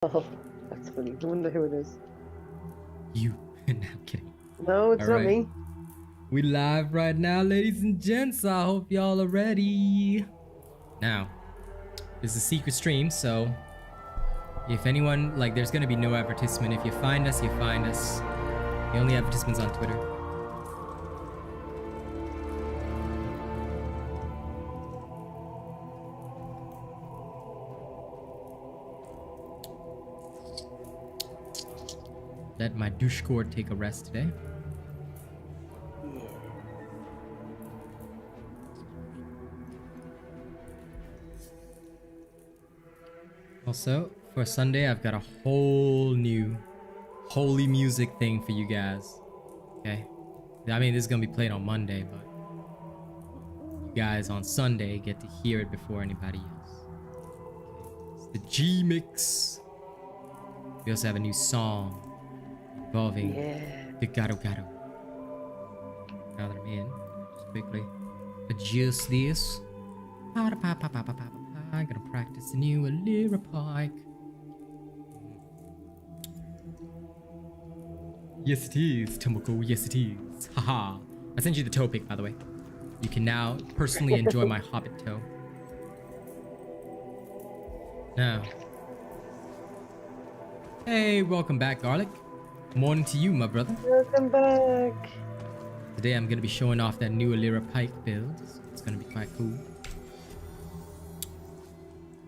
Oh, that's funny. I wonder who it is. You. No, I'm kidding. No, it's All not right. me. We live right now, ladies and gents. I hope y'all are ready. Now, this is a secret stream, so if anyone, like, there's gonna be no advertisement. If you find us, you find us. The only advertisements on Twitter. Let my douche cord take a rest today. Yeah. Also, for Sunday, I've got a whole new holy music thing for you guys. Okay? I mean, this is gonna be played on Monday, but you guys on Sunday get to hear it before anybody else. It's the G Mix. We also have a new song involving the Garo Garo. Now that I'm in, just quickly adjust this. I'm gonna practice the new Alyra Pike. Yes it is, Tomoko, yes it is. Haha. I sent you the toe pic, by the way. You can now personally enjoy my hobbit toe. Now. Hey, welcome back, Garlic. Morning to you, my brother. Welcome back. Today I'm gonna be showing off that new Alyra Pike build. So it's gonna be quite cool.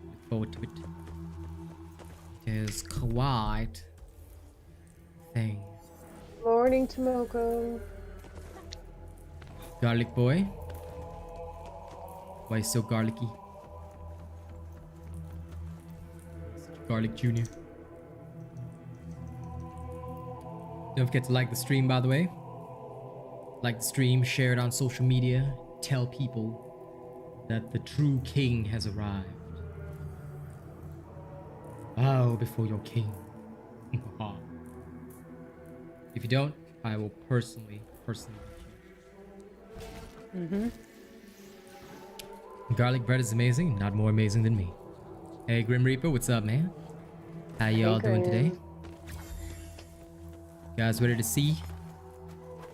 Look forward to it. It is quite a thing. Morning, Tomoko. Garlic boy. Why so garlicky? Such a garlic junior. Don't forget to like the stream, by the way. Like the stream, share it on social media. Tell people that the true king has arrived. Bow before your king. If you don't, I will personally hit you. Garlic bread is amazing, not more amazing than me. Hey Grim Reaper, what's up, man? How y'all doing today? Guys ready to see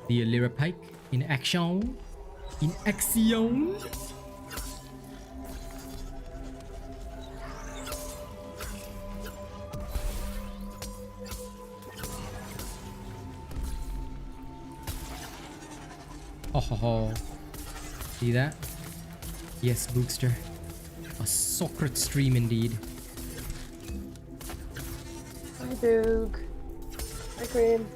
the Alyra Pike in action? In action? Oh ho ho. See that? Yes, Bookster. A sacred stream indeed. Hi, Doug. Hi, Graham.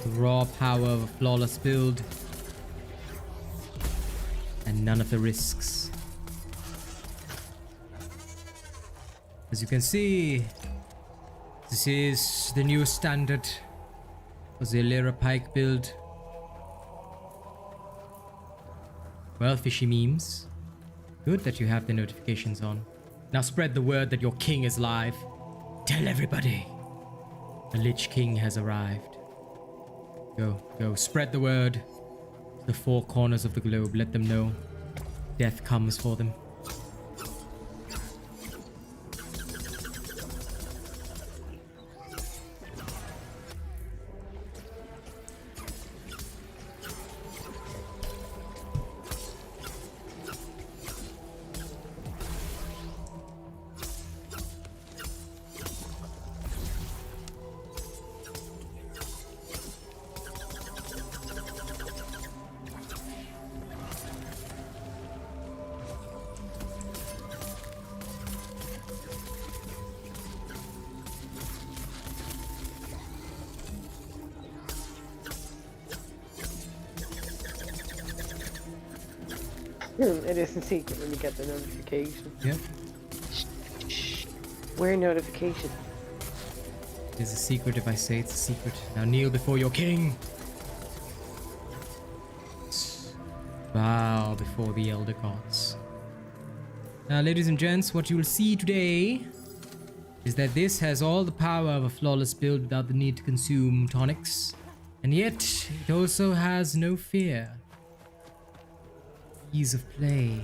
The raw power of a flawless build. And none of the risks. As you can see, this is the new standard for the Alyra Pike build. Well, fishy memes. Good that you have the notifications on. Now spread the word that your king is live. Tell everybody. The Lich King has arrived. Go, spread the word to the four corners of the globe. Let them know death comes for them. It isn't secret when you get the notification. Yep. Where notification? It is a secret if I say it's a secret. Now kneel before your king. Bow before the elder gods. Now, ladies and gents, what you will see today is that this has all the power of a flawless build without the need to consume tonics. And yet, it also has no fear. Ease of play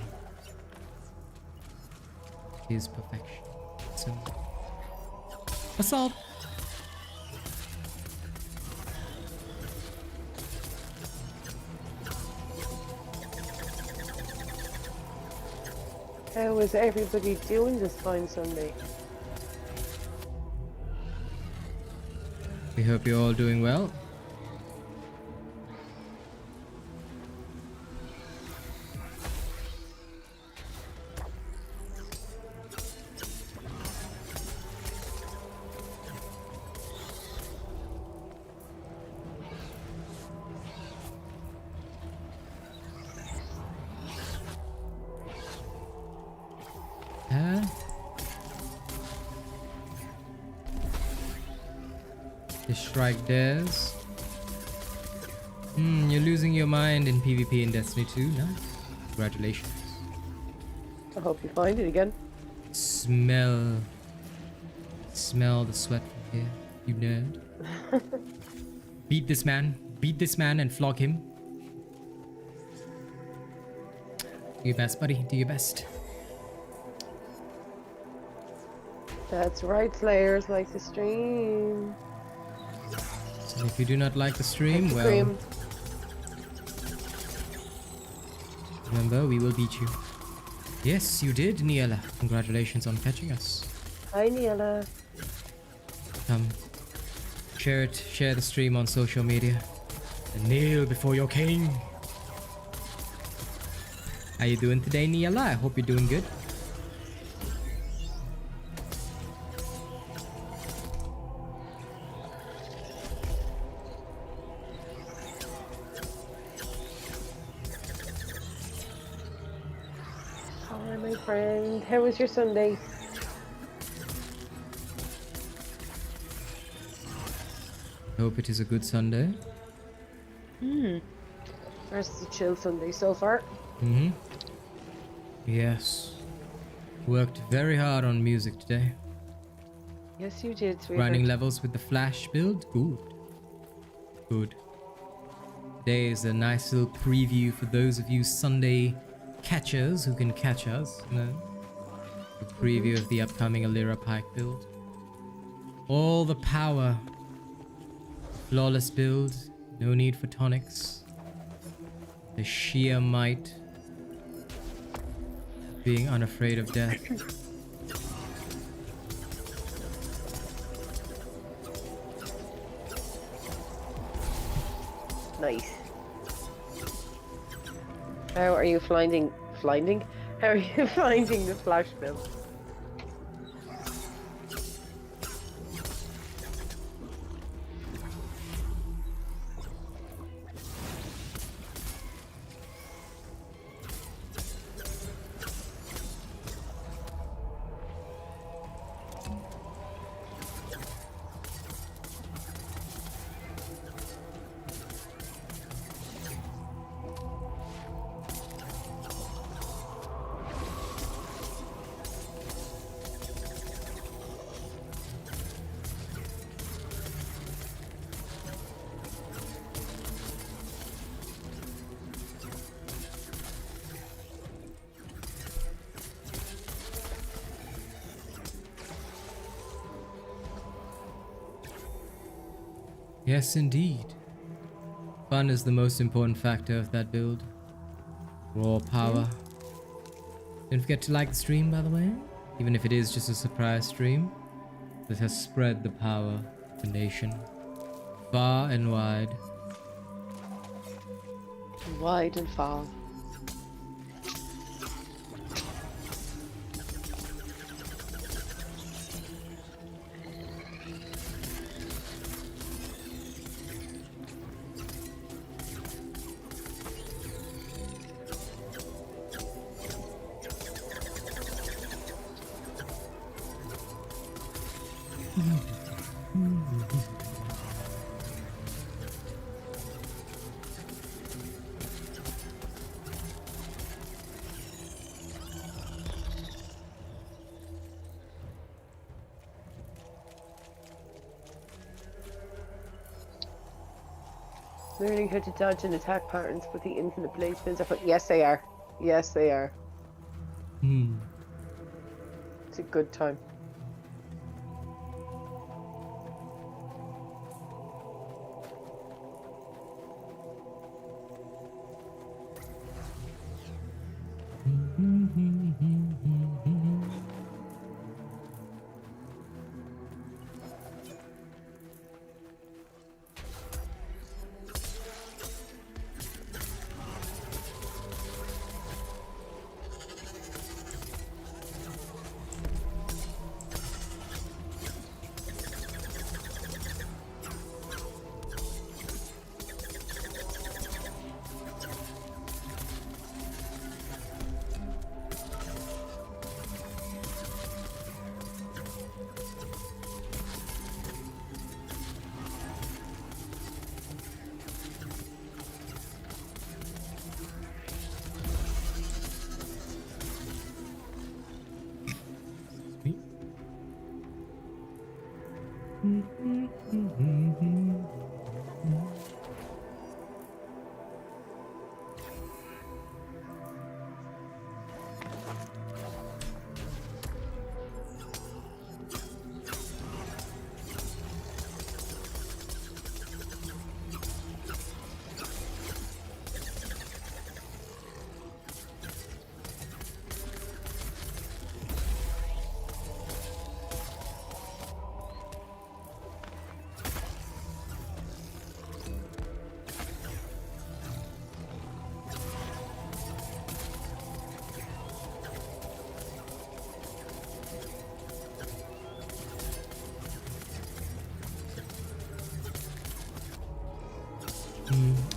is perfection. So, assault. How is everybody doing this fine Sunday? We hope you're all doing well. The strike dares. You're losing your mind in PvP in Destiny 2. Nice. Congratulations. I hope you find it again. Smell the sweat from here, you nerd. Beat this man and flog him. Do your best, buddy. Do your best. That's right, Slayers like the stream. So if you do not like the stream, well, Stream. remember, we will beat you. Yes, you did, Niela. Congratulations on catching us. Hi, Niela. Share it. Share the stream on social media. And kneel before your king. How you doing today, Niela? I hope you're doing good. Hi, my friend. How was your Sunday? Hope it is a good Sunday. First a chill Sunday so far. Yes. Worked very hard on music today. Yes, you did, sweetheart. Grinding levels with the flash build. Good. Today is a nice little preview for those of you Sunday catchers who can catch us. No? A preview of the upcoming Alyra Pike build. All the power. Flawless build. No need for tonics. The sheer might. Being unafraid of death. Nice. How are you finding? How are you finding the flash build? Yes, indeed. Fun is the most important factor of that build. Raw power. Don't forget to like the stream, by the way. Even if it is just a surprise stream. That has spread the power of the nation. Far and wide. Wide and far. Learning how to dodge and attack patterns with the infinite blade spins are fun. Yes, they are. Yes, they are. Hmm. It's a good time.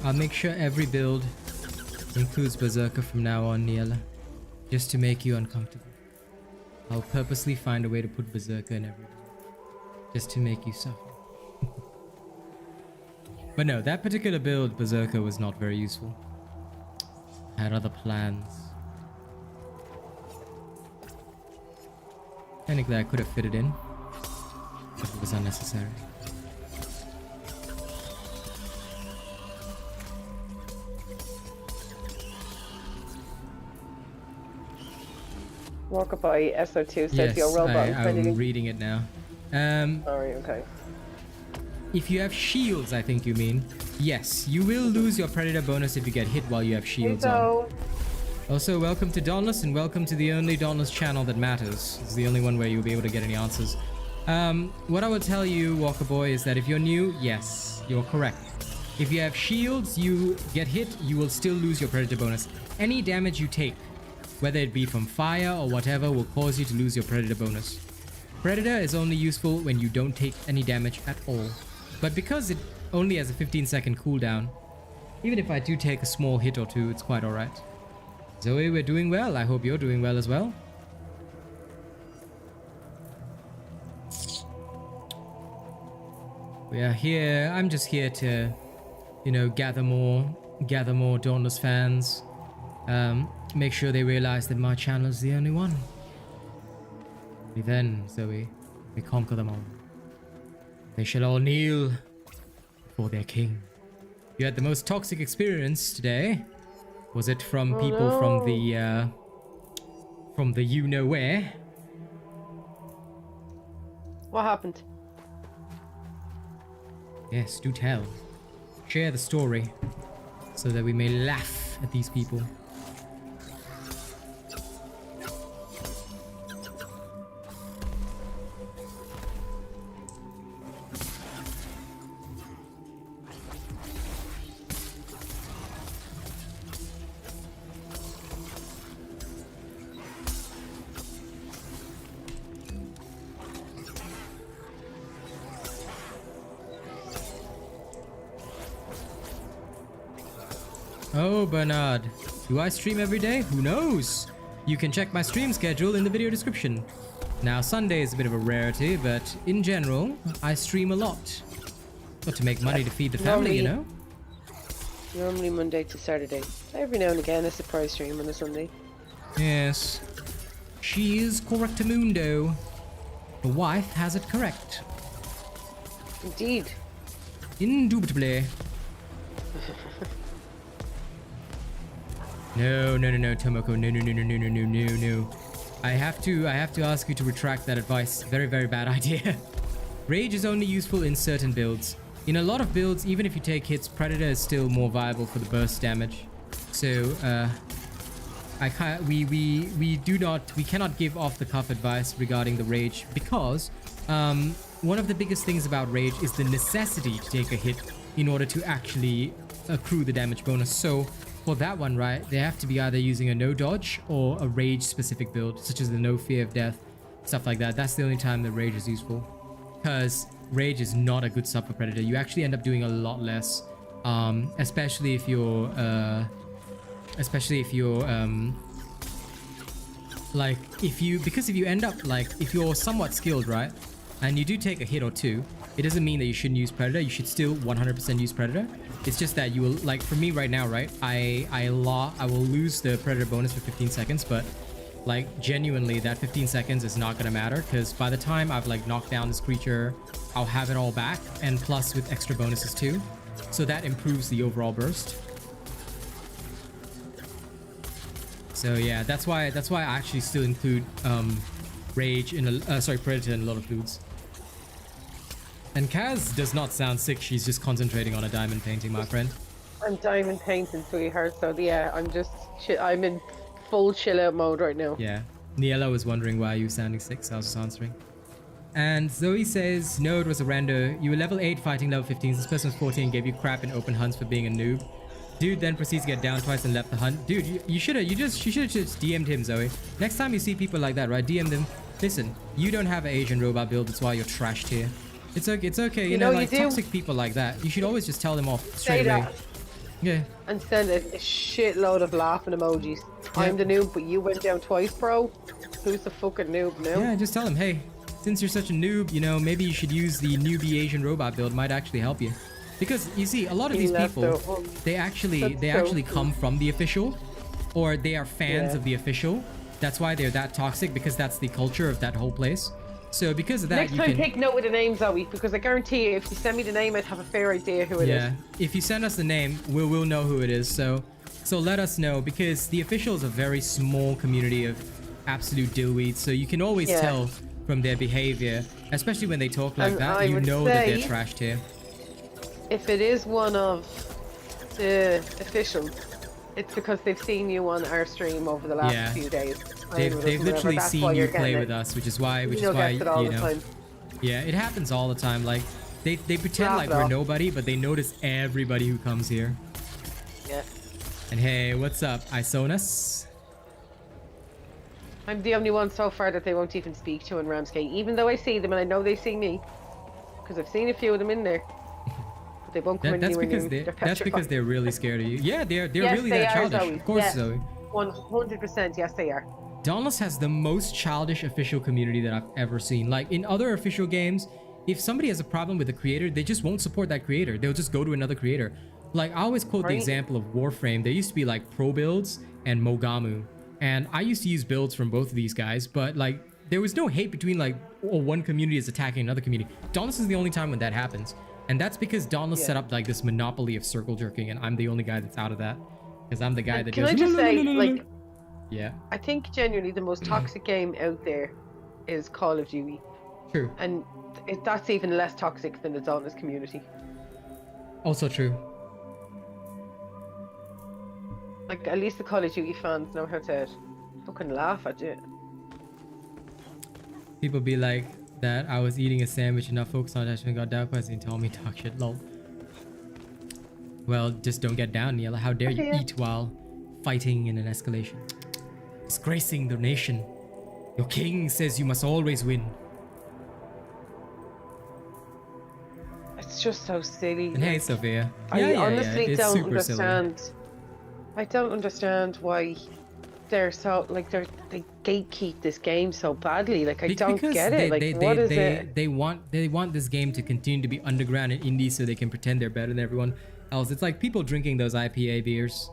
I'll make sure every build includes Berserker from now on, Niela. Just to make you uncomfortable. I'll purposely find a way to put Berserker in every build. Just to make you suffer. But no, that particular build, Berserker, was not very useful. I had other plans. Technically, I could have fitted in, but it was unnecessary. Walkabout SO2 says Yes, your robot. I'm reading it now. Sorry, okay. If you have shields, I think you mean. Yes, you will lose your predator bonus if you get hit while you have shields on. Also, welcome to Dauntless and welcome to the only Dauntless channel that matters. It's the only one where you'll be able to get any answers. What I will tell you, Walker Boy, is that if you're new, yes, you're correct. If you have shields, you get hit, you will still lose your predator bonus. Any damage you take, whether it be from fire or whatever, will cause you to lose your predator bonus. Predator is only useful when you don't take any damage at all. But because it only has a 15-second cooldown, even if I do take a small hit or two, it's quite alright. Zoe, we're doing well. I hope you're doing well as well. We are here. I'm just here to, you know, gather more Dauntless fans. Make sure they realize that my channel is the only one. Then, Zoe, we conquer them all. They shall all kneel before their king. You had the most toxic experience today. Was it from people from the you know where? What happened? Yes, do tell. Share the story so that we may laugh at these people. Oh, Bernard. Do I stream every day? Who knows? You can check my stream schedule in the video description. Now, Sunday is a bit of a rarity, but in general, I stream a lot. Got to make money to feed the family, you know? Normally Monday to Saturday. Every now and again, a surprise stream on a Sunday. Yes. She is correctamundo. The wife has it correct. Indeed. Indubitably. No, Tomoko. No. I have to ask you to retract that advice. Very, very bad idea. Rage is only useful in certain builds. In a lot of builds, even if you take hits, Predator is still more viable for the burst damage. So, we cannot give off the cuff advice regarding the Rage because one of the biggest things about Rage is the necessity to take a hit in order to actually accrue the damage bonus. So for that one, right, they have to be either using a no dodge or a Rage specific build, such as the no fear of death, stuff like that. That's the only time the Rage is useful, because Rage is not a good sub for Predator. You actually end up doing a lot less, especially if you're like if you end up like if you're somewhat skilled, right, and you do take a hit or two, it doesn't mean that you shouldn't use Predator. You should still 100% use Predator. It's just that you will, like for me right now, right, I will lose the Predator bonus for 15 seconds, but like genuinely that 15 seconds is not gonna matter, because by the time I've like knocked down this creature, I'll have it all back, and plus with extra bonuses too, so that improves the overall burst. So yeah, that's why I actually still include Rage in Predator in a lot of builds. And Kaz does not sound sick. She's just concentrating on a diamond painting, my friend. I'm diamond painting, sweetheart. So yeah, I'm in full chill out mode right now. Yeah. Niella was wondering why you were sounding sick, so I was just answering. And Zoe says, no, it was a rando. You were level 8 fighting level 15. This person was 14 and gave you crap in open hunts for being a noob. Dude then proceeds to get down twice and left the hunt. Dude, you should have just DM'd him, Zoe. Next time you see people like that, right, DM them. Listen, you don't have an Asian robot build. That's why you're trashed here. It's okay. You know, like toxic people like that, you should always just tell them off straight away. Yeah. And send a shitload of laughing emojis. Yeah. I'm the noob, but you went down twice, bro. Who's the fucking noob now? Yeah, just tell them, hey, since you're such a noob, you know, maybe you should use the newbie Asian robot build. Might actually help you. Because you see, a lot of these people, they actually come from the official, or they are fans of the official. That's why they're that toxic, because that's the culture of that whole place. So because of that, next time take note of the name, Zoe, because I guarantee you, if you send me the name, I'd have a fair idea who it is. Yeah, if you send us the name, we'll know who it is. So let us know, because the official is a very small community of absolute dillweeds. So you can always tell from their behavior, especially when they talk like that. You know that they're trashed here. If it is one of the officials, it's because they've seen you on our stream over the last few days. They've literally seen you play with us, which is why you know. Yeah, it happens all the time. Like they pretend like we're nobody, but they notice everybody who comes here. Yeah. And hey, what's up, Isonas? I'm the only one so far that they won't even speak to in Ramsgate, even though I see them and I know they see me, because I've seen a few of them in there. But they won't come anywhere near me. That's because they're really scared of you. Yeah, they're really that childish. Zoe. Of course, Zoe. 100%, yes they are. Dauntless has the most childish official community that I've ever seen. Like in other official games, if somebody has a problem with the creator, they just won't support that creator. They'll just go to another creator. Like I always quote the example of Warframe. There used to be like pro builds and Mogamu. And I used to use builds from both of these guys, but like there was no hate between like, oh, one community is attacking another community. Dauntless is the only time when that happens. And that's because Dauntless set up like this monopoly of circle jerking, and I'm the only guy that's out of that. Because I'm the guy that Can I just say, like, yeah. I think genuinely the most toxic game out there is Call of Duty. True. And that's even less toxic than the Dauntless community. Also true. Like, at least the Call of Duty fans know how to fucking laugh at you. People be like that I was eating a sandwich and not focused on it and got down quest and told me talk shit, lol. Well, just don't get down, Niella. How dare you eat while fighting in an escalation? Disgracing the nation. Your king says you must always win. It's just so silly. And hey, Sophia. I honestly don't understand. Silly. I don't understand why they're so like they gatekeep this game so badly. Like I don't get it. Like what is it? They want this game to continue to be underground and indie so they can pretend they're better than everyone else. It's like people drinking those IPA beers.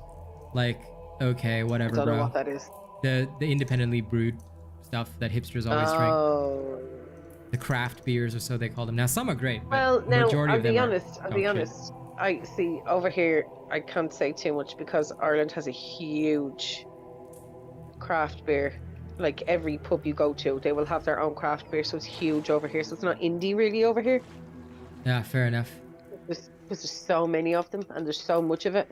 Like, okay, whatever, I don't bro. know what that is. The independently brewed stuff that hipsters always drink. The craft beers or so they call them. Now some are great. Well, but now majority I'll of them be honest. I see over here. I can't say too much because Ireland has a huge craft beer. Like every pub you go to, they will have their own craft beer, so it's huge over here. So it's not indie really over here. Yeah, fair enough. There's just so many of them, and there's so much of it.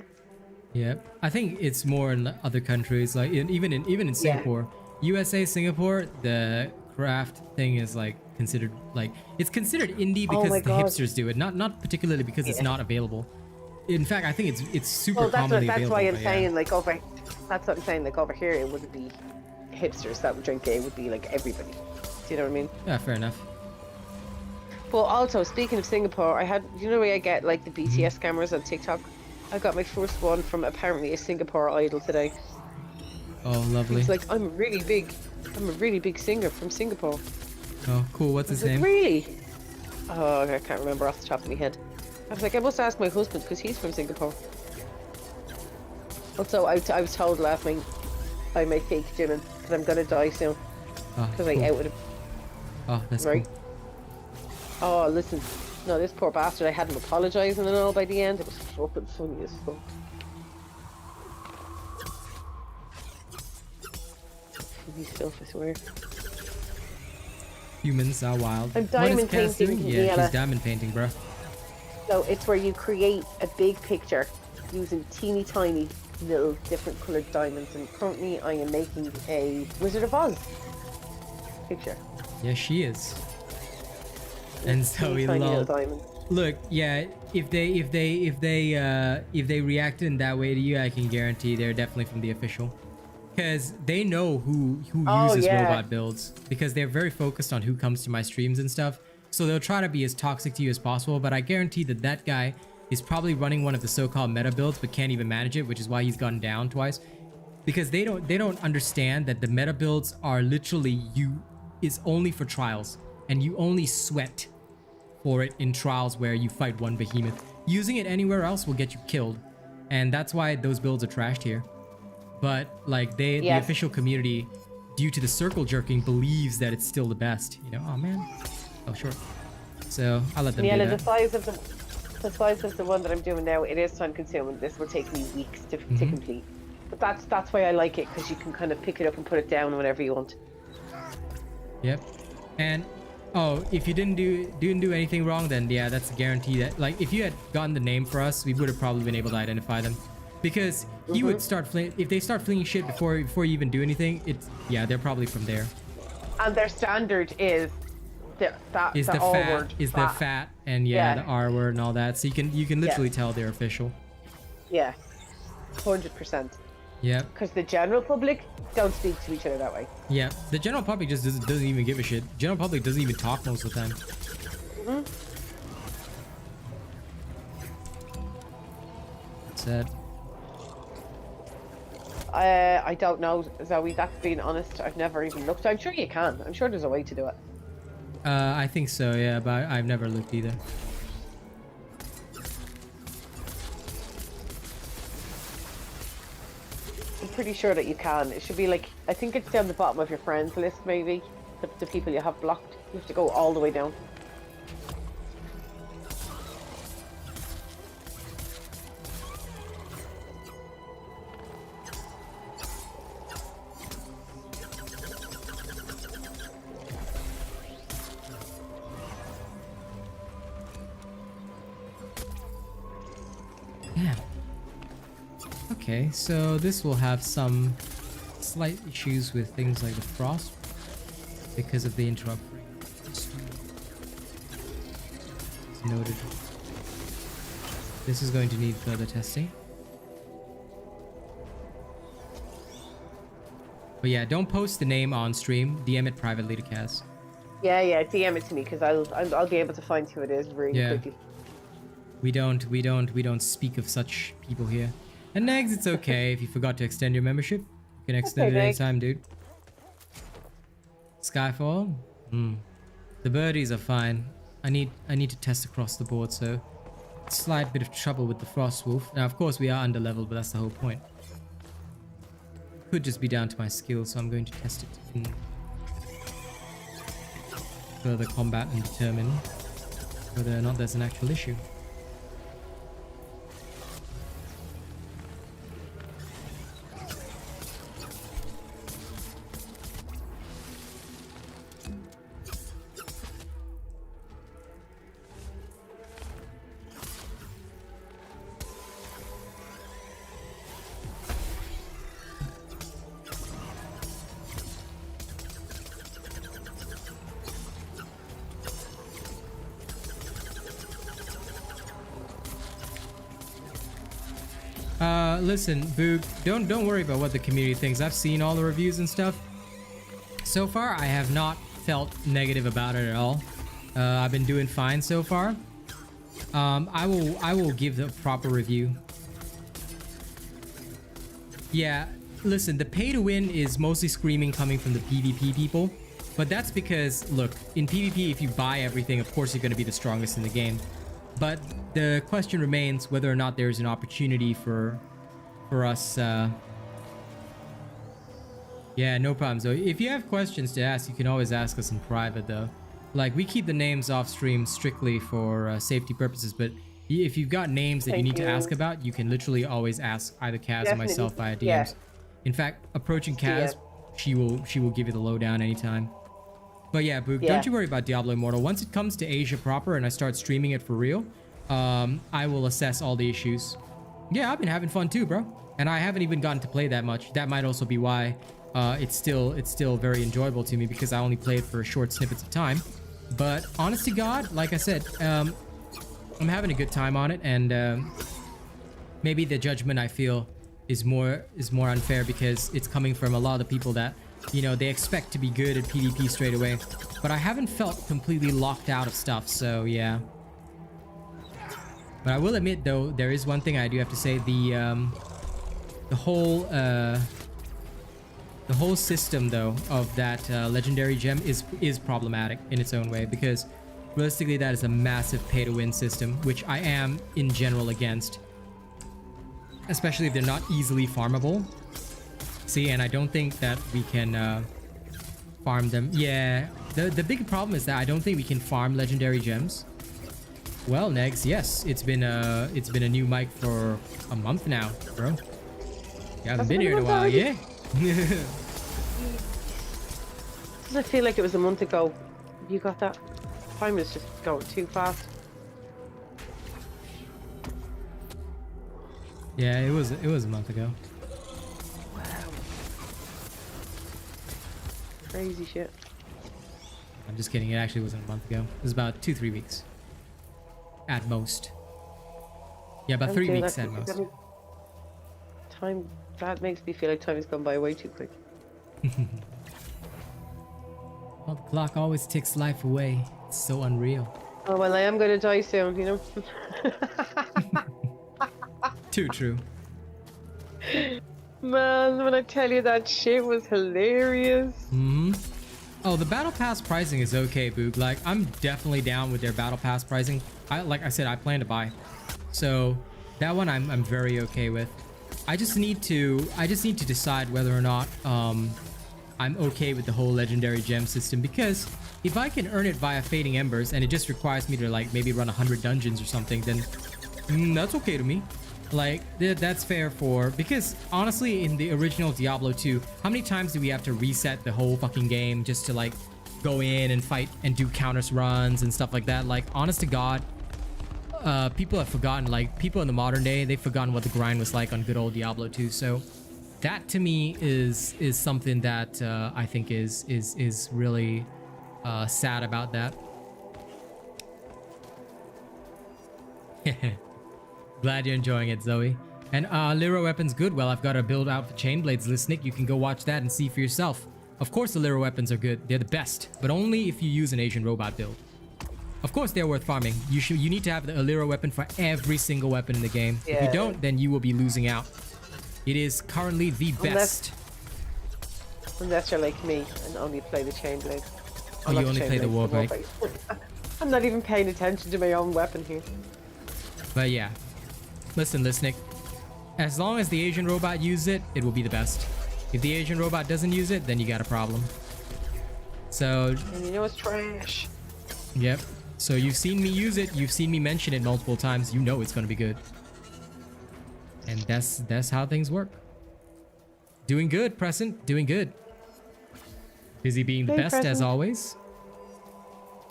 Yeah, I think it's more in other countries, like even in Singapore, USA, Singapore, the craft thing is like considered like it's considered indie Oh because my the God. hipsters do it, not particularly because it's not available. In fact, I think it's super Well, commonly that's available. why I'm but saying like over. That's what I'm saying. Like over here, it wouldn't be hipsters that would drink it. It would be like everybody. Do you know what I mean? yeah, fair enough. Well, also speaking of Singapore, I had you know where I get like the BTS cameras on TikTok. I got my first one from apparently a Singapore idol today. Oh, lovely. He's like, I'm a really big singer from Singapore. Oh, cool. What's his Like, name? really? Oh, I can't remember off the top of my head. I was like, I must ask my husband because he's from Singapore. Also, I was told last night by my fake Jimin that I'm gonna die soon Oh, because cool. I outed him. Oh, that's Right? cool. Oh, listen. No, this poor bastard, I had him apologising and all by the end. It was fucking funny as fuck. Funny stuff, I swear. Humans are wild. I'm What is diamond Kaz painting, doing? Yeah, Niala. he's diamond painting, bro. So it's where you create a big picture using teeny tiny little different coloured diamonds, and currently I am making a Wizard of Oz picture. Yeah, she is. And so Teeny we tiny little love. diamonds. Look, yeah, if they reacted in that way to you, I can guarantee they're definitely from the official. Because they know who uses robot builds, because they're very focused on who comes to my streams and stuff. So they'll try to be as toxic to you as possible, but I guarantee that that guy is probably running one of the so-called meta builds but can't even manage it, which is why he's gotten down twice. Because they don't understand that the meta builds are literally is only for trials, and you only sweat for it in trials where you fight one behemoth. Using it anywhere else will get you killed, and that's why those builds are trashed here. But like the official community, due to the circle jerking, believes that it's still the best. You know, oh man, oh short. So I'll let them do that. The size of the one that I'm doing now, it is time consuming. This will take me weeks to complete. But that's why I like it, because you can kind of pick it up and put it down whenever you want. Yep. And oh, if you didn't do anything wrong, then yeah, that's a guarantee that like if you had gotten the name for us, we would have probably been able to identify them. Because he would start if they start flinging shit before you even do anything, they're probably from there. And their standard is the fat and the R word and all that. So you can literally tell they're official. Yeah, 100%. Yeah. Because the general public don't speak to each other that way. Yeah, the general public just doesn't even give a shit. General public doesn't even talk most of the time. Sad. I don't know, Zoe. That's being honest. I've never even looked. I'm sure you can. I'm sure there's a way to do it. I think so, yeah, but I've never looked either. I'm pretty sure that you can. It should be like, I think it's down the bottom of your friends list, maybe. The people you have blocked. You have to go all the way down. Yeah. Okay, so this will have some slight issues with things like the frost because of the interrupt rate. It's noted. This is going to need further testing. But yeah, don't post the name on stream. DM it privately to Kaz. Yeah, DM it to me, because I'll be able to find who it is really quickly. We don't speak of such people here. And Nags, it's okay if you forgot to extend your membership. You can extend it anytime, dude. Skyfall? The birdies are fine. I need to test across the board, so slight bit of trouble with the frost wolf. Now, of course, we are under level, but that's the whole point. Could just be down to my skill, so I'm going to test it in further combat and determine whether or not there's an actual issue. Listen, Boog, don't worry about what the community thinks. I've seen all the reviews and stuff. So far, I have not felt negative about it at all. I've been doing fine so far. I will give the proper review. Yeah, listen, the pay to win is mostly screaming coming from the PvP people, but that's because, look, in PvP, if you buy everything, of course you're going to be the strongest in the game. But the question remains whether or not there's an opportunity for us. Yeah, no problem. So if you have questions to ask, you can always ask us in private, though. Like, we keep the names off stream strictly for safety purposes, but if you've got names that you need to ask about, you can literally always ask either Kaz or myself via DMs. Yeah. In fact, approaching Kaz, she will give you the lowdown anytime. But yeah, Boog, don't you worry about Diablo Immortal. Once it comes to Asia proper and I start streaming it for real, I will assess all the issues. Yeah, I've been having fun too, bro. And I haven't even gotten to play that much. That might also be why it's still very enjoyable to me, because I only played for short snippets of time. But honest to God, like I said, I'm having a good time on it, and maybe the judgment I feel is more unfair because it's coming from a lot of the people that, you know, they expect to be good at PvP straight away. But I haven't felt completely locked out of stuff, so yeah. But I will admit, though, there is one thing I do have to say: the whole system, though, of that legendary gem is problematic in its own way, because realistically that is a massive pay-to-win system, which I am in general against, especially if they're not easily farmable. See, and I don't think that we can farm them. Yeah, the big problem is that I don't think we can farm legendary gems. Well, Negs, yes, it's been a new mic for a month now, bro. You haven't been here in a while, yeah. Does it feel like it was a month ago? You got that? Time is just going too fast. Yeah, it was a month ago. Wow. Crazy shit. I'm just kidding. It actually wasn't a month ago. It was about 2-3 weeks. At most. Yeah, about 3 weeks at most. Time, that makes me feel like time has gone by way too quick. Well, the clock always ticks life away. It's so unreal. Oh, well, I am going to die soon, you know? Too true. Man, when I tell you that shit was hilarious. Mm-hmm. Oh, the battle pass pricing is okay, Boog. Like, I'm definitely down with their battle pass pricing. Like I said, I plan to buy. So that one I'm very okay with. I just need to decide whether or not I'm okay with the whole legendary gem system, because if I can earn it via fading embers and it just requires me to like maybe run 100 dungeons or something, then that's okay to me. Like, that's fair because honestly, in the original Diablo 2, how many times do we have to reset the whole fucking game just to like go in and fight and do counters runs and stuff like that? Like, honest to God, people have forgotten, like people in the modern day, they've forgotten what the grind was like on good old Diablo 2. So that to me is something that I think is really sad about that. Glad you're enjoying it, Zoe. And Alyra weapons good. Well, I've got a build out for chain blades, Listenik. You can go watch that and see for yourself. Of course, Alyra weapons are good. They're the best, but only if you use an Asian robot build. Of course, they're worth farming. You need to have the Alyra weapon for every single weapon in the game. Yeah. If you don't, then you will be losing out. It is currently the best. Unless you're like me and only play the chain blade. Oh, you only play the war bike. I'm not even paying attention to my own weapon here. But yeah. Listen, Listenik. As long as the Asian robot uses it, it will be the best. If the Asian robot doesn't use it, then you got a problem. So... And you know it's trash. Yep. So you've seen me use it. You've seen me mention it multiple times. You know it's going to be good. And that's how things work. Doing good, Present. Doing good. Busy being the best as always.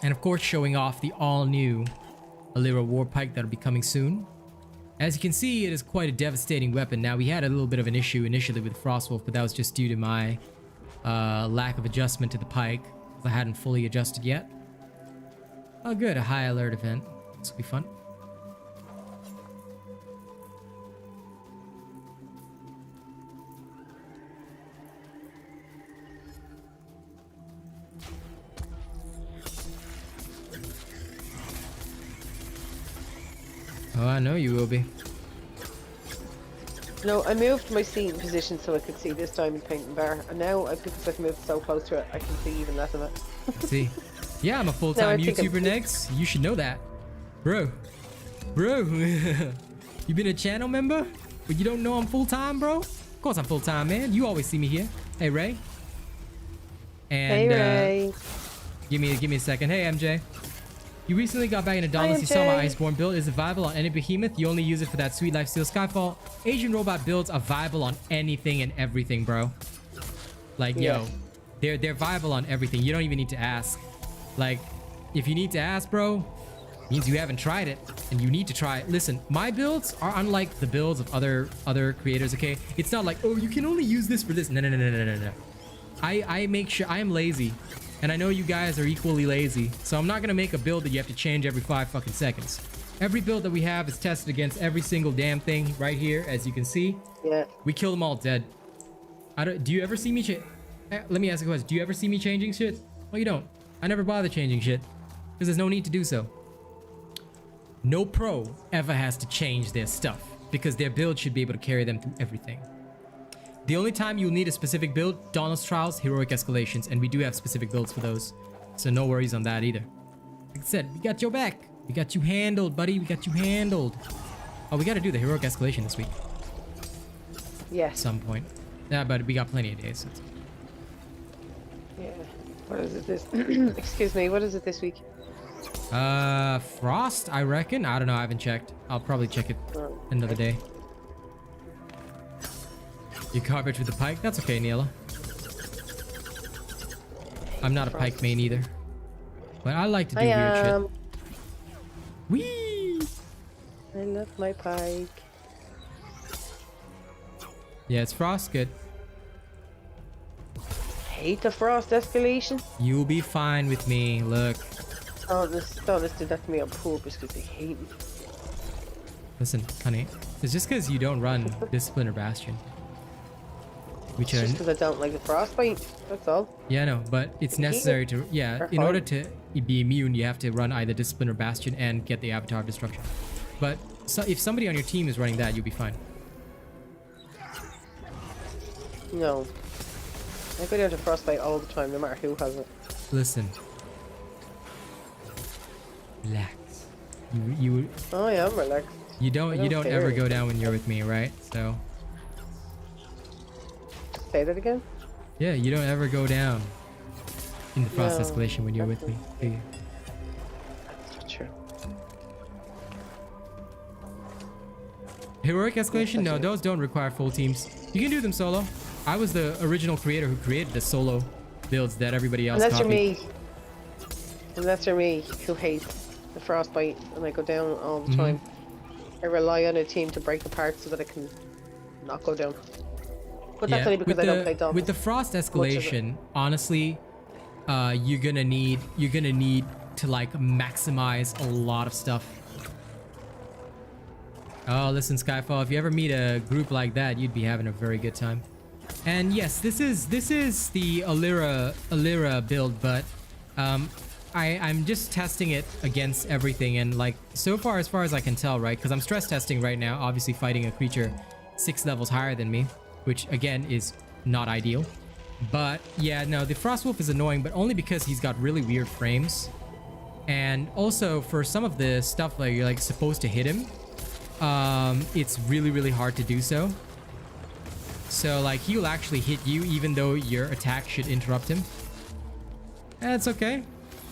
And of course, showing off the all-new Alyra War Pike that'll be coming soon. As you can see, it is quite a devastating weapon. Now, we had a little bit of an issue initially with Frostwolf, but that was just due to my lack of adjustment to the Pike. I hadn't fully adjusted yet. Oh good, a high alert event. This will be fun. Oh, I know you will be. No, I moved my seat in position so I could see this diamond painting bar, and now because I've moved so close to it, I can see even less of it. See, yeah, I'm a full-time YouTuber next. You should know that, bro. You been a channel member, but you don't know I'm full-time, bro? Of course I'm full-time, man. You always see me here. Hey, Ray. And hey, Ray. Give me a second. Hey, MJ. You recently got back into Dauntless. You saw my Iceborne build. Is it viable on any behemoth? You only use it for that sweet life steal. Skyfall. Asian robot builds are viable on anything and everything, bro. Like, yo, they're viable on everything. You don't even need to ask. Like, if you need to ask, bro, means you haven't tried it, and you need to try it. Listen, my builds are unlike the builds of other creators. Okay, it's not like, oh, you can only use this for this. No. I make sure I am lazy. And I know you guys are equally lazy, so I'm not gonna make a build that you have to change every 5 fucking seconds. Every build that we have is tested against every single damn thing right here, as you can see. Yeah. We kill them all dead. Do you ever see me let me ask a question. Do you ever see me changing shit? Well, you don't. I never bother changing shit, because there's no need to do so. No pro ever has to change their stuff, because their build should be able to carry them through everything. The only time you'll need a specific build, Dauntless Trials, Heroic Escalations, and we do have specific builds for those. So no worries on that either. Like I said, we got your back. We got you handled, buddy. We got you handled. Oh, we got to do the Heroic Escalation this week. Yes. At some point. Yeah, but we got plenty of days. So yeah. What is it this? Excuse me. What is it this week? Frost, I reckon. I don't know. I haven't checked. I'll probably check it another day. You garbage with the Pike? That's okay, Neela. I'm not a Pike main either. But I like to do weird shit. Whee! I love my Pike. Yeah, it's Frost good. Hate the Frost escalation. You'll be fine with me, look. Dauntless did that to me on purpose because they hate me. Listen, honey, it's just because you don't run Discipline or Bastion. Which just because I don't like the frostbite, that's all. Yeah, no, but it's necessary to, in order to be immune, you have to run either Discipline or Bastion and get the Avatar of Destruction. But so if somebody on your team is running that, you'll be fine. No. I go down to frostbite all the time, no matter who has it. Listen. Relax. You oh yeah, I'm relaxed. You don't ever go down when you're with me, right? So say that again? Yeah, you don't ever go down in the Frost escalation when you're with me, do you? That's true. Heroic escalation? No, those don't require full teams. You can do them solo. I was the original creator who created the solo builds that everybody else copied. Unless you're me who hates the frostbite and I go down all the time. I rely on a team to break apart so that I can not go down. But that's only because I don't play Dauntless. With the Frost escalation, honestly, you're gonna need to like maximize a lot of stuff. Oh, listen, Skyfall, if you ever meet a group like that, you'd be having a very good time. And yes, this is the Alyra build, but I'm just testing it against everything, and like so far as I can tell, right? Because I'm stress testing right now, obviously fighting a creature 6 levels higher than me, which again is not ideal. But yeah, no, the Frostwolf is annoying, but only because he's got really weird frames, and also for some of the stuff that you're like supposed to hit him, it's really hard to do so. So like he will actually hit you even though your attack should interrupt him. That's okay.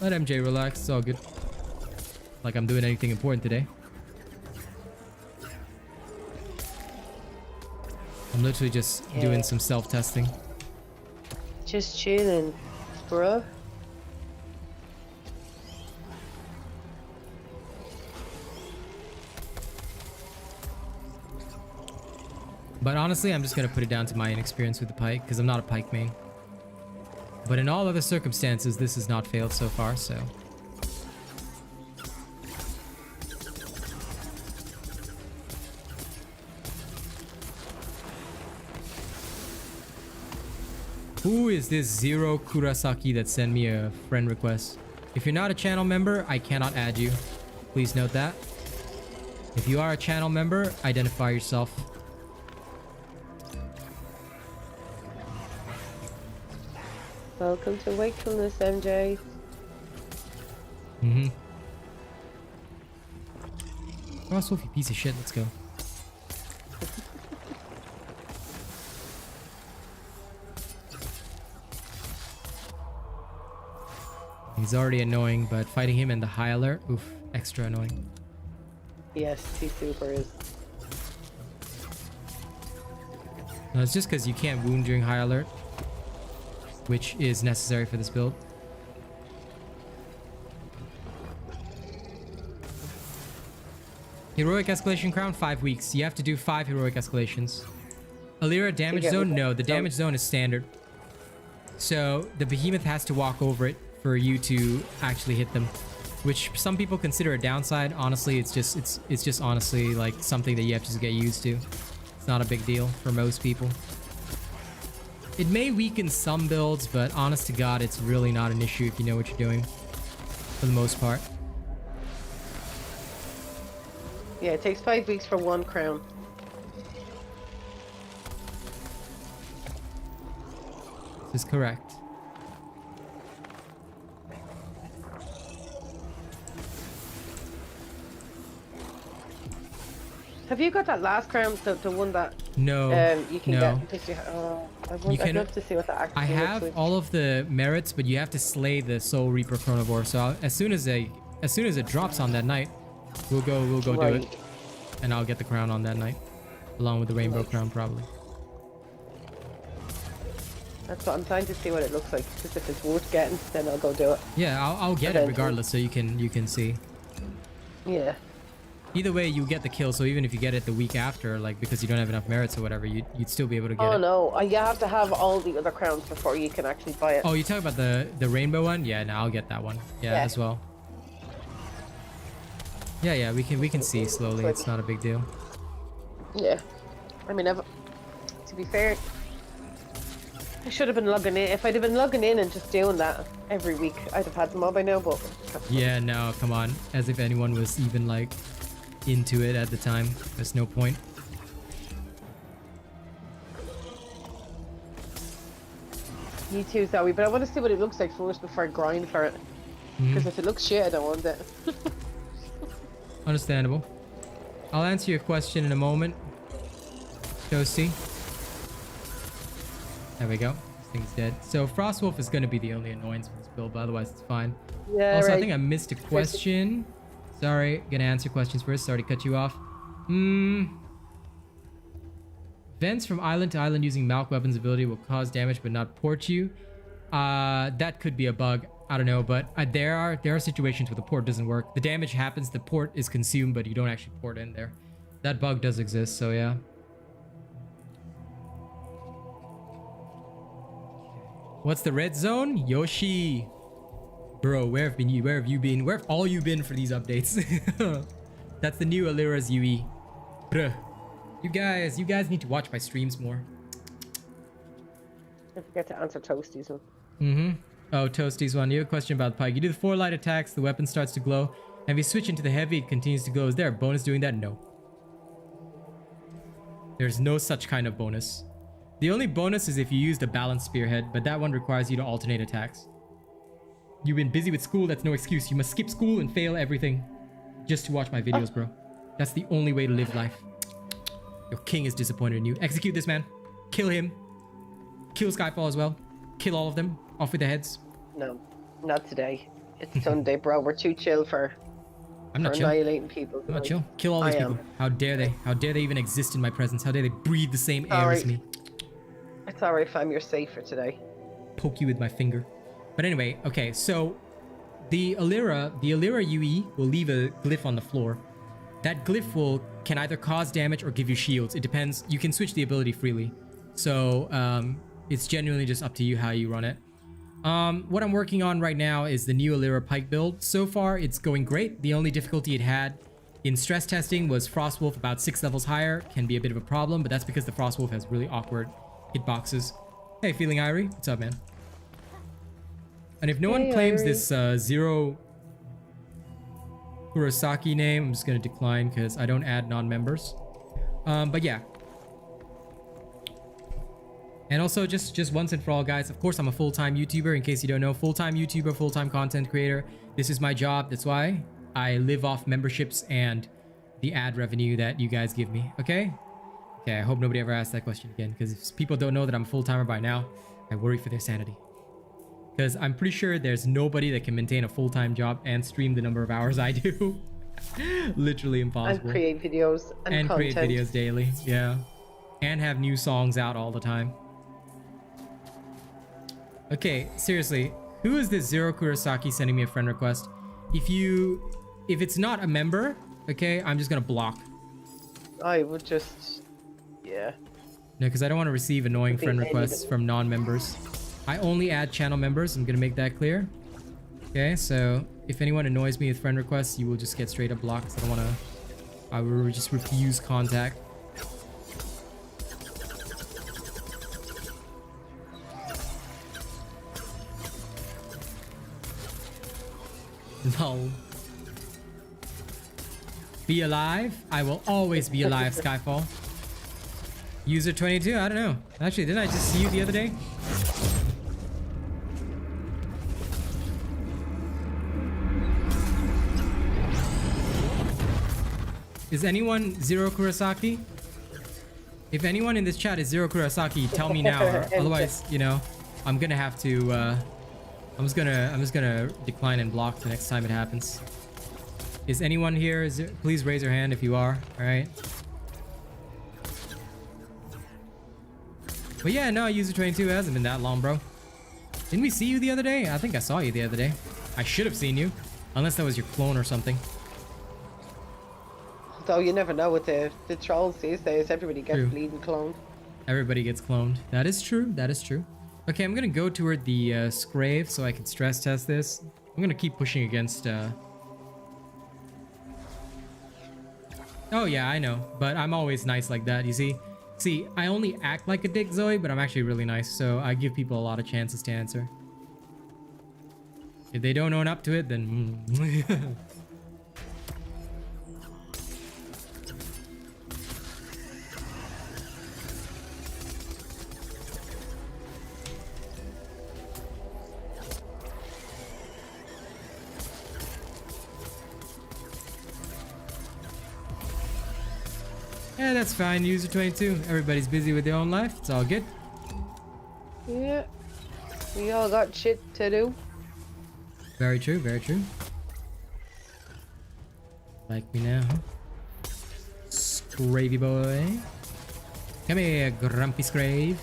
Let MJ relax. It's all good. Like I'm doing anything important today. I'm literally just doing some self-testing. Just chilling, bruh. But honestly, I'm just gonna put it down to my inexperience with the Pike, because I'm not a Pike main. But in all other circumstances, this has not failed so far, so... Who is this Zero Kurasaki that sent me a friend request? If you're not a channel member, I cannot add you. Please note that. If you are a channel member, identify yourself. Welcome to wakefulness, MJ. Mm-hmm. Frost Wolf, you piece of shit. Let's go. He's already annoying, but fighting him in the high alert, oof, extra annoying. Yes, he super is. No, it's just because you can't wound during high alert, which is necessary for this build. Heroic escalation crown, 5 weeks. You have to do 5 heroic escalations. Alyra damage zone? No, the damage zone is standard. So the behemoth has to walk over it for you to actually hit them, which some people consider a downside. Honestly, it's just honestly like something that you have to just get used to. It's not a big deal for most people. It may weaken some builds, but honest to God, it's really not an issue if you know what you're doing for the most part. Yeah, it takes 5 weeks for 1 crown. This is correct. Have you got that last crown, the one that No, you can no. get? Because I'd love to see what that actually I looks have like. all of the merits, but you have to slay the Soul Reaper Chronivore. So as soon as it drops on that night, we'll go do it, and I'll get the crown on that night, along with the Rainbow Crown probably. That's what I'm trying to see what it looks like. Because if it's worth getting, then I'll go do it. Yeah, I'll get it regardless, so you can see. Yeah. Either way, you get the kill. So even if you get it the week after, like because you don't have enough merits or whatever, you'd still be able to get it. Oh no, you have to have all the other crowns before you can actually buy it. Oh, you talking about the rainbow one? Yeah, no, I'll get that one. Yeah, as well. Yeah, we can see slowly. It's not a big deal. Yeah, I mean, to be fair, I should have been logging in. If I'd have been logging in and just doing that every week, I'd have had them all by now. But yeah, no, come on. As if anyone was even like into it at the time. There's no point. Me too, Zoe. But I want to see what it looks like first before I grind for it. Because if it looks shit, I don't want it. Understandable. I'll answer your question in a moment. Toasty. There we go. This thing's dead. So Frostwolf is going to be the only annoyance for this build, but otherwise it's fine. Yeah, also, right. I think I missed a question. Sorry, gonna answer questions first. Sorry to cut you off. Vents from island to island using Malk weapons ability will cause damage but not port you. That could be a bug. I don't know, but there are situations where the port doesn't work. The damage happens, the port is consumed, but you don't actually port in there. That bug does exist, so yeah. What's the red zone? Yoshi. Bro, where have you been? Where have all you been for these updates? That's the new Alyra's UE. Bruh. You guys need to watch my streams more. Don't forget to answer Toasty's one. Oh, Toasty's one. You have a question about Pike. You do the 4 light attacks, the weapon starts to glow. And if you switch into the heavy, it continues to glow. Is there a bonus doing that? No. There's no such kind of bonus. The only bonus is if you use the balanced spearhead, but that one requires you to alternate attacks. You've been busy with school, that's no excuse. You must skip school and fail everything just to watch my videos, bro. That's the only way to live life. Your king is disappointed in you. Execute this man. Kill him. Kill Skyfall as well. Kill all of them. Off with their heads. No, not today. It's Sunday, bro. We're too chill for annihilating people. I'm not chill. Kill all these people. How dare they? How dare they even exist in my presence? How dare they breathe the same air as me? It's alright, fam. You're safe for today. Poke you with my finger. But anyway, okay, so the Alyra UE will leave a glyph on the floor. That glyph can either cause damage or give you shields. It depends. You can switch the ability freely. So it's genuinely just up to you how you run it. What I'm working on right now is the new Alyra Pike build. So far, it's going great. The only difficulty it had in stress testing was Frostwolf about 6 levels higher. Can be a bit of a problem, but that's because the Frostwolf has really awkward hitboxes. Hey, Feeling Irie? What's up, man? And if no one claims this zero Kurosaki name, I'm just gonna decline because I don't add non-members. But yeah. And also, just once and for all, guys, of course, I'm a full-time YouTuber, in case you don't know. Full-time YouTuber, full-time content creator. This is my job. That's why I live off memberships and the ad revenue that you guys give me, okay? Okay, I hope nobody ever asks that question again, because if people don't know that I'm a full-timer by now, I worry for their sanity. Because I'm pretty sure there's nobody that can maintain a full-time job and stream the number of hours I do. Literally impossible. And create videos and content. Create videos daily, yeah. And have new songs out all the time. Okay, seriously, who is this Zero Kurosaki sending me a friend request? If it's not a member, okay, I'm just gonna block. I would just, yeah. No, because I don't want to receive annoying friend requests from non-members. I only add channel members. I'm gonna make that clear. Okay, so if anyone annoys me with friend requests, you will just get straight up blocked. I don't want to. I will just refuse contact. No. Be alive? I will always be alive, Skyfall. User 22? I don't know. Actually, didn't I just see you the other day? Is anyone Zero Kurosaki? If anyone in this chat is Zero Kurosaki, tell me now. Or otherwise, you know, I'm gonna have to. I'm just gonna decline and block the next time it happens. Is anyone here? Please raise your hand if you are. All right. But yeah, no, user 22 hasn't been that long, bro. Didn't we see you the other day? I think I saw you the other day. I should have seen you, unless that was your clone or something. Though you never know with the trolls these days. Everybody gets bleeding cloned. Everybody gets cloned. That is true. That is true. Okay, I'm gonna go toward the Scrave so I can stress test this. I'm gonna keep pushing against. Oh yeah, I know, but I'm always nice like that. You see. See, I only act like a dick, Zoe, but I'm actually really nice, so I give people a lot of chances to answer. If they don't own up to it, then... Yeah, that's fine, user 22. Everybody's busy with their own life. It's all good. Yeah. We all got shit to do. Very true, very true. Like me now. Scravey boy. Come here, grumpy Scrave.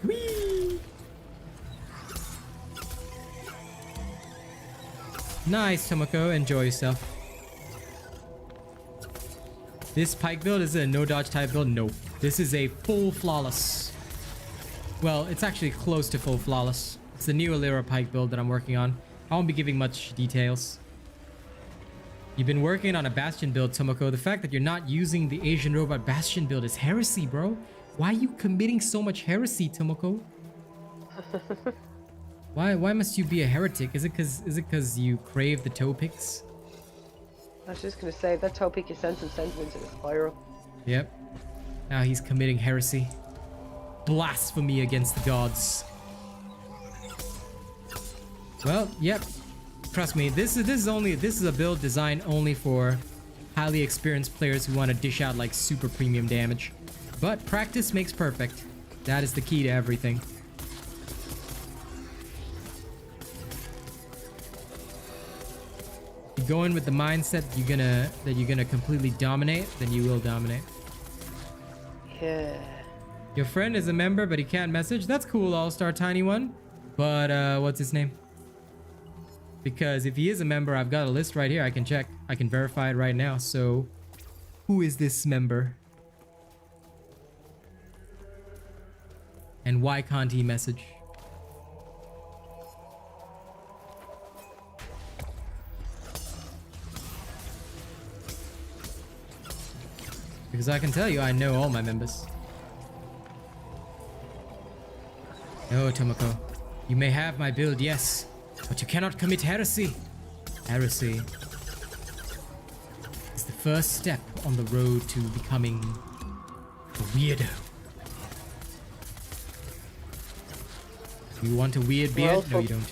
Whee! Nice, Tomoko. Enjoy yourself. This Pike build is a no dodge type build? No. This is a full flawless. Well, it's actually close to full flawless. It's the new Alyra Pike build that I'm working on. I won't be giving much details. You've been working on a Bastion build, Tomoko. The fact that you're not using the Asian Robot Bastion build is heresy, bro. Why are you committing so much heresy, Tomoko? Why must you be a heretic? Is it cause you crave the toe picks? I was just gonna say that toe pick you sent into the spiral. Yep. Now he's committing heresy. Blasphemy against the gods. Well, yep. Trust me, this is a build designed only for highly experienced players who want to dish out like super premium damage. But practice makes perfect. That is the key to everything. You go in with the mindset that you're gonna completely dominate, then you will dominate. Yeah. Your friend is a member, but he can't message. That's cool, All-Star Tiny One. But what's his name? Because if he is a member, I've got a list right here. I can check. I can verify it right now. So, who is this member? And why can't he message? Because I can tell you, I know all my members. No, Tomoko. You may have my build, yes, but you cannot commit heresy. Heresy is the first step on the road to becoming a weirdo. You want a weird beard? No, you don't.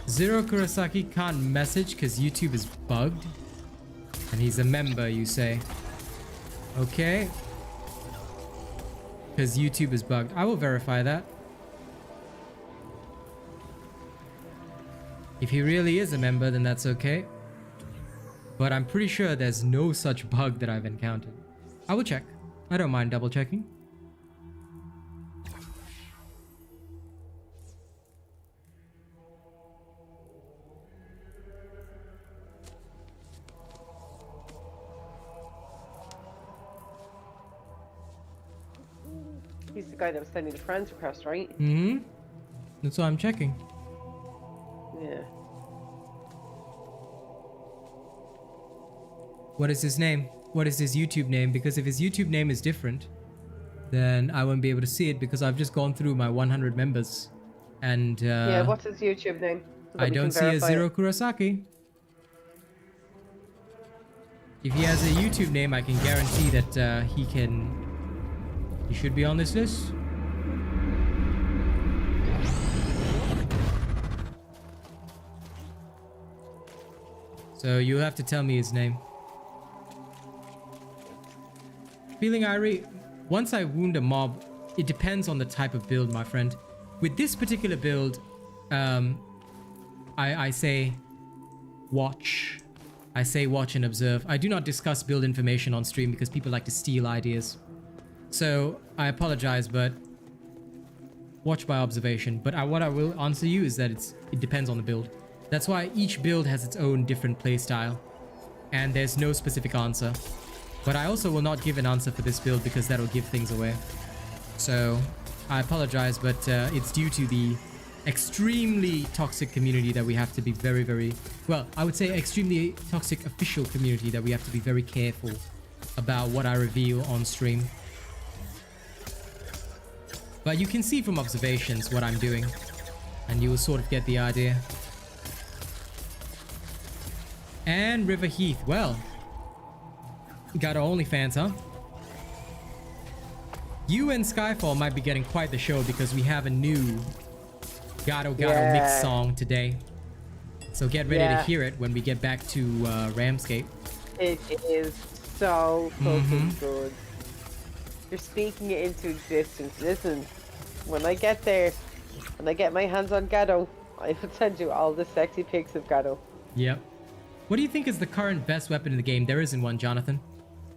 Zero Kurosaki can't message because YouTube is bugged. And he's a member, you say. Okay. Because YouTube is bugged. I will verify that. If he really is a member, then that's okay. But I'm pretty sure there's no such bug that I've encountered. I will check. I don't mind double checking. He's the guy that was sending the friends request, right? Mm-hmm. That's why I'm checking. Yeah. What is his name? What is his YouTube name? Because if his YouTube name is different, then I won't be able to see it because I've just gone through my 100 members. And yeah, what's his YouTube name? So I don't see a Zero Kurosaki. If he has a YouTube name, I can guarantee that he should be on this list. So you have to tell me his name. Feeling Irie, once I wound a mob, it depends on the type of build, my friend. With this particular build, I say watch. I say watch and observe. I do not discuss build information on stream because people like to steal ideas. So I apologize, but watch by observation. But what I will answer you is that it depends on the build. That's why each build has its own different playstyle, and there's no specific answer. But I also will not give an answer for this build because that'll give things away. So I apologize, but it's due to the extremely toxic community that we have to be very, very, well, I would say extremely toxic official community that we have to be very careful about what I reveal on stream. But you can see from observations what I'm doing, and you will sort of get the idea. And River Heath, well, got our OnlyFans, huh? You and Skyfall might be getting quite the show because we have a new Gato Gato mix song today. So get ready to hear it when we get back to Ramscape. It is so fucking good. You're speaking it into existence. Listen, when I get there, when I get my hands on Gato, I will send you all the sexy pics of Gato. Yep. What do you think is the current best weapon in the game? There isn't one, Jonathan.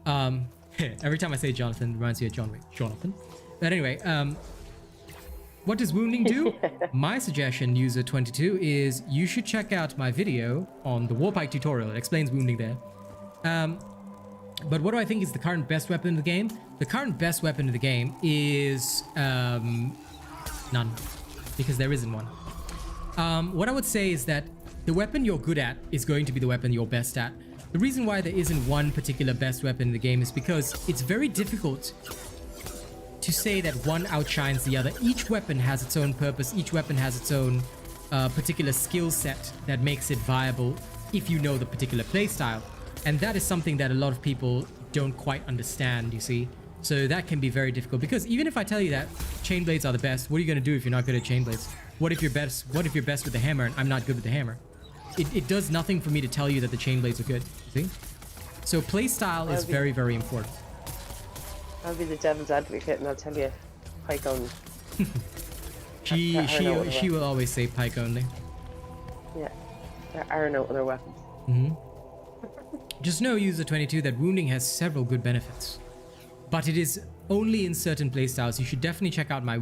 Every time I say Jonathan, it reminds me of John Wick. Jonathan. But anyway, what does wounding do? My suggestion, user 22, is you should check out my video on the Pike tutorial. It explains wounding there. But what do I think is the current best weapon in the game? The current best weapon in the game is none, because there isn't one. What I would say is that the weapon you're good at is going to be the weapon you're best at. The reason why there isn't one particular best weapon in the game is because it's very difficult to say that one outshines the other. Each weapon has its own purpose. Each weapon has its own particular skill set that makes it viable if you know the particular playstyle. And that is something that a lot of people don't quite understand, you see. So that can be very difficult because even if I tell you that chain blades are the best, what are you going to do if you're not good at chain blades? What if you're best with the hammer and I'm not good with the hammer? It does nothing for me to tell you that the chain blades are good, see? So playstyle is very, very important. I'll be the devil's advocate and I'll tell you Pike only. she will always say Pike only. Yeah, there are no other weapons. Just know, user 22, that wounding has several good benefits. But it is only in certain playstyles. You should definitely check out my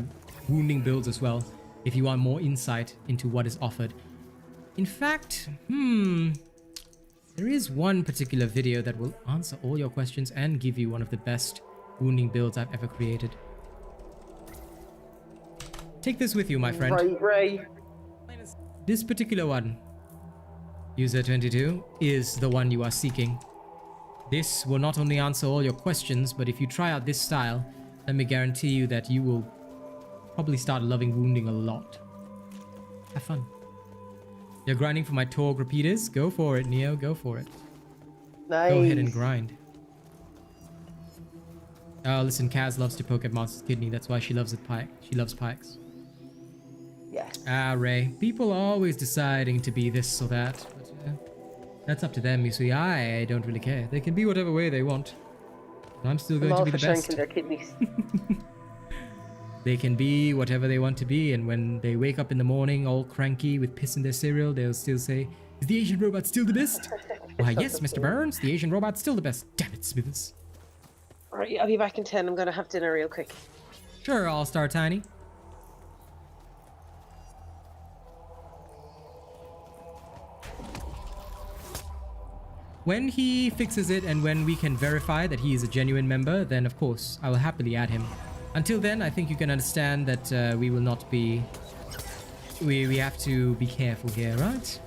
wounding builds as well, if you want more insight into what is offered. In fact, there is one particular video that will answer all your questions and give you one of the best wounding builds I've ever created. Take this with you, my friend. Right. This particular one, User 22, is the one you are seeking. This will not only answer all your questions, but if you try out this style, let me guarantee you that you will probably start loving wounding a lot. Have fun. You're grinding for my Torg repeaters? Go for it, Neo. Go for it. Nice. Go ahead and grind. Oh, listen, Kaz loves to poke at Monster's kidney. That's why she loves it, Pike. She loves Pikes. Yes. Ah, Ray. People are always deciding to be this or that. But, that's up to them, you see. I don't really care. They can be whatever way they want. I'm still going to be the best. Their kidneys. They can be whatever they want to be, and when they wake up in the morning all cranky with piss in their cereal, they'll still say, "Is the Asian robot still the best?" Why, yes, Mr. Burns, the Asian robot's still the best. Damn it, Smithers. Alright, I'll be back in 10. I'm gonna have dinner real quick. Sure, All-Star Tiny. When he fixes it and when we can verify that he is a genuine member, then of course I will happily add him. Until then, I think you can understand that we will not be... We have to be careful here, right?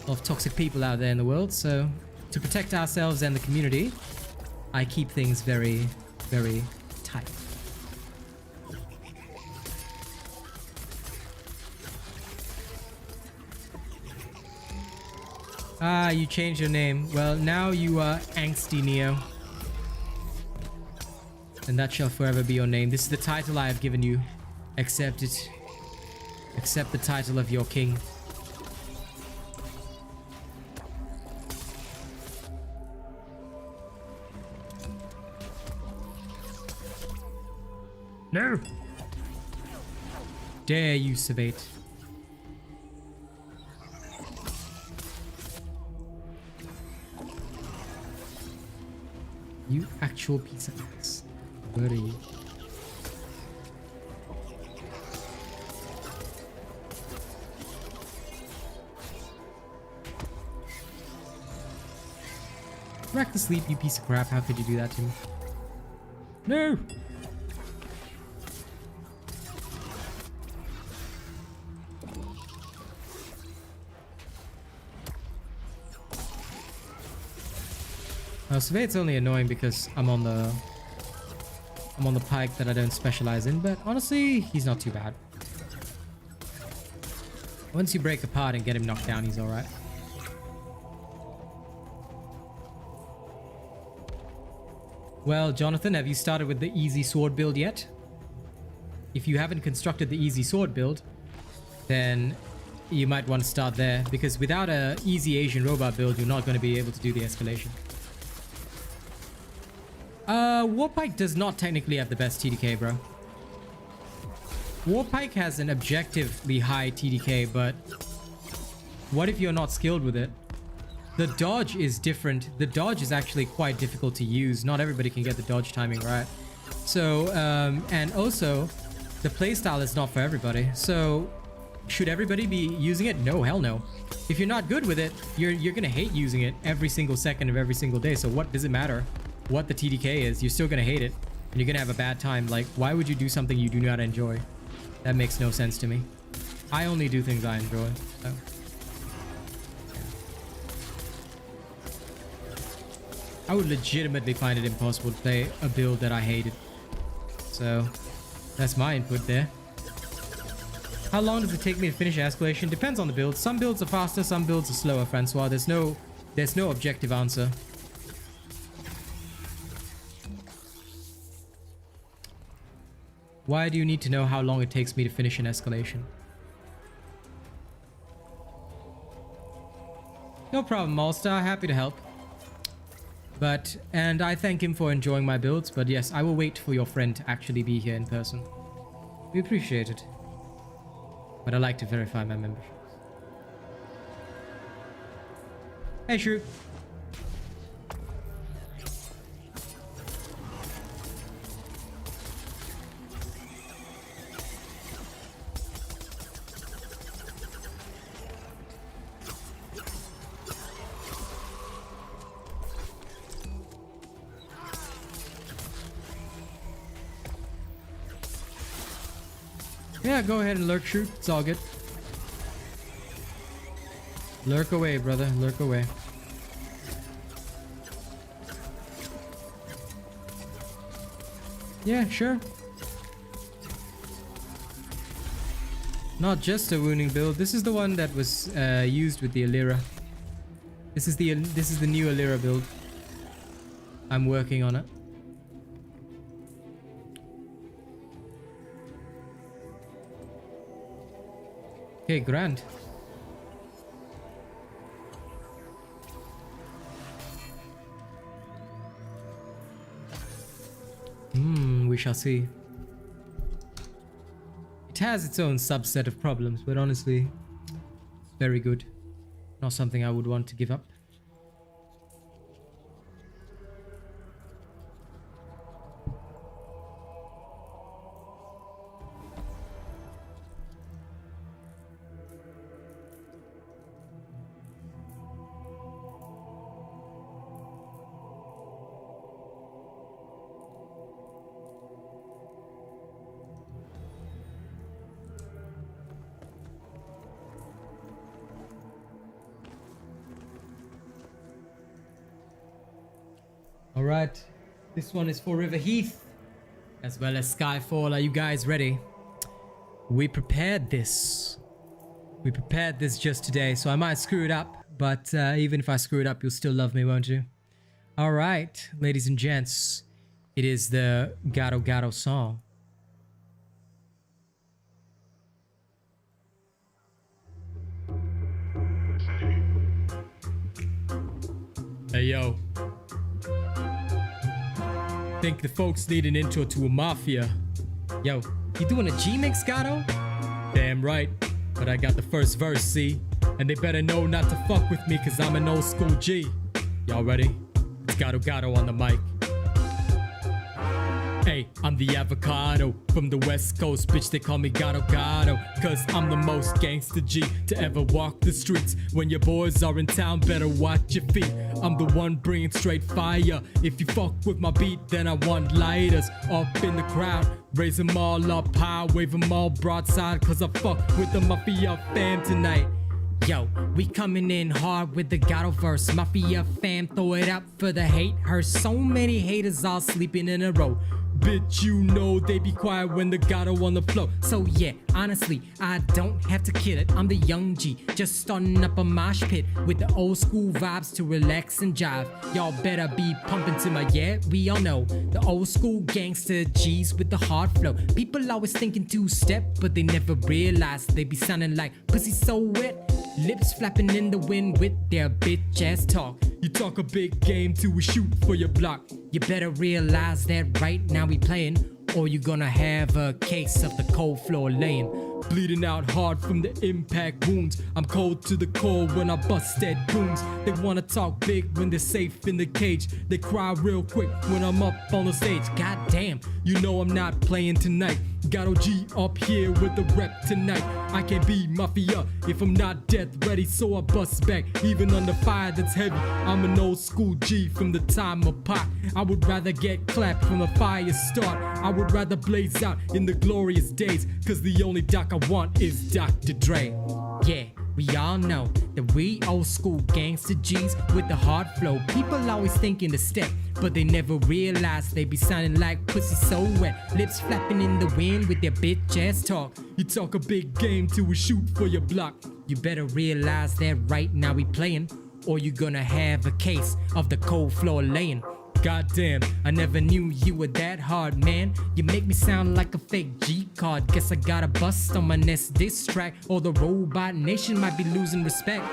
Of toxic people out there in the world, so to protect ourselves and the community, I keep things very, very tight. Ah, you changed your name. Well, now you are Angsty Neo. And that shall forever be your name. This is the title I have given you. Accept it. Accept the title of your king. No! Dare you, Savate. You actual piece of ass. Where are you? Rack to sleep, you piece of crap. How could you do that to me? No! Survey's only annoying because I'm on the Pike that I don't specialize in, but honestly, he's not too bad. Once you break apart and get him knocked down, he's alright. Well, Jonathan, have you started with the easy sword build yet? If you haven't constructed the easy sword build, then you might want to start there, because without a easy Asian robot build, you're not going to be able to do the escalation. Warpike does not technically have the best TDK, bro. Warpike has an objectively high TDK, but what if you're not skilled with it? The dodge is different. The dodge is actually quite difficult to use. Not everybody can get the dodge timing right. So, and also, the playstyle is not for everybody. So, should everybody be using it? No, hell no. If you're not good with it, you're gonna hate using it every single second of every single day. So what does it matter what the TDK is? You're still gonna hate it, and you're gonna have a bad time. Like, why would you do something you do not enjoy? That makes no sense to me. I only do things I enjoy. So. I would legitimately find it impossible to play a build that I hated. So, that's my input there. How long does it take me to finish escalation? Depends on the build. Some builds are faster, some builds are slower, Francois. There's no objective answer. Why do you need to know how long it takes me to finish an escalation? No problem, Allstar. Happy to help. And I thank him for enjoying my builds, but yes, I will wait for your friend to actually be here in person. We appreciate it. But I like to verify my memberships. Hey, Shrew. Yeah, go ahead and lurk shoot. It's all good. Lurk away, brother. Lurk away. Yeah, sure. Not just a wounding build. This is the one that was used with the Alyra. This is the new Alyra build. I'm working on it. Okay, grand. We shall see. It has its own subset of problems, but honestly, it's very good. Not something I would want to give up. Alright, this one is for River Heath, as well as Skyfall. Are you guys ready? We prepared this. We prepared this just today, so I might screw it up, but even if I screw it up, you'll still love me, won't you? Alright, ladies and gents, it is the Gato Gato song. Hey yo. Think the folks need an intro to a mafia. Yo, you doing a G-Mix, Gato? Damn right, but I got the first verse, see? And they better know not to fuck with me, cause I'm an old school G. Y'all ready? It's Gato Gato on the mic. Hey, I'm the avocado from the west coast, bitch, they call me Gato Gato, cause I'm the most gangsta G to ever walk the streets. When your boys are in town, better watch your feet. I'm the one bringing straight fire. If you fuck with my beat, then I want lighters up in the crowd. Raise them all up high, wave them all broadside, cause I fuck with the Mafia fam tonight. Yo, we coming in hard with the Gato verse. Mafia fam, throw it up for the hate. Heard so many haters all sleeping in a row. Bitch, you know they be quiet when the Gato on the flow. So yeah, honestly, I don't have to kill it. I'm the young G, just starting up a mosh pit with the old school vibes to relax and jive. Y'all better be pumping to my yeah, we all know the old school gangster G's with the hard flow. People always thinking two-step, but they never realize they be sounding like pussy so wet. Lips flapping in the wind with their bitch ass talk. You talk a big game till we shoot for your block. You better realize that right now we playing, or you gonna have a case of the cold floor laying. Bleeding out hard from the impact wounds. I'm cold to the core when I bust dead goons. They wanna talk big when they're safe in the cage. They cry real quick when I'm up on the stage. God damn, you know I'm not playing tonight. Gato G up here with the rep tonight. I can't be Mafia if I'm not death ready, so I bust back even under fire that's heavy. I'm an old school G from the time of Pike. I would rather get clapped from a fire start. I would rather blaze out in the glorious days, cause the only doc I want is Dr. Dre. Yeah, we all know that we old school gangster G's with the hard flow. People always thinking the step, but they never realize they be sounding like pussy so wet. Lips flapping in the wind with their bitch ass talk. You talk a big game till we shoot for your block. You better realize that right now we playing, or you gonna have a case of the cold floor laying. Goddamn, I never knew you were that hard, man. You make me sound like a fake G card. Guess I got a bust on my next diss track, or the robot nation might be losing respect.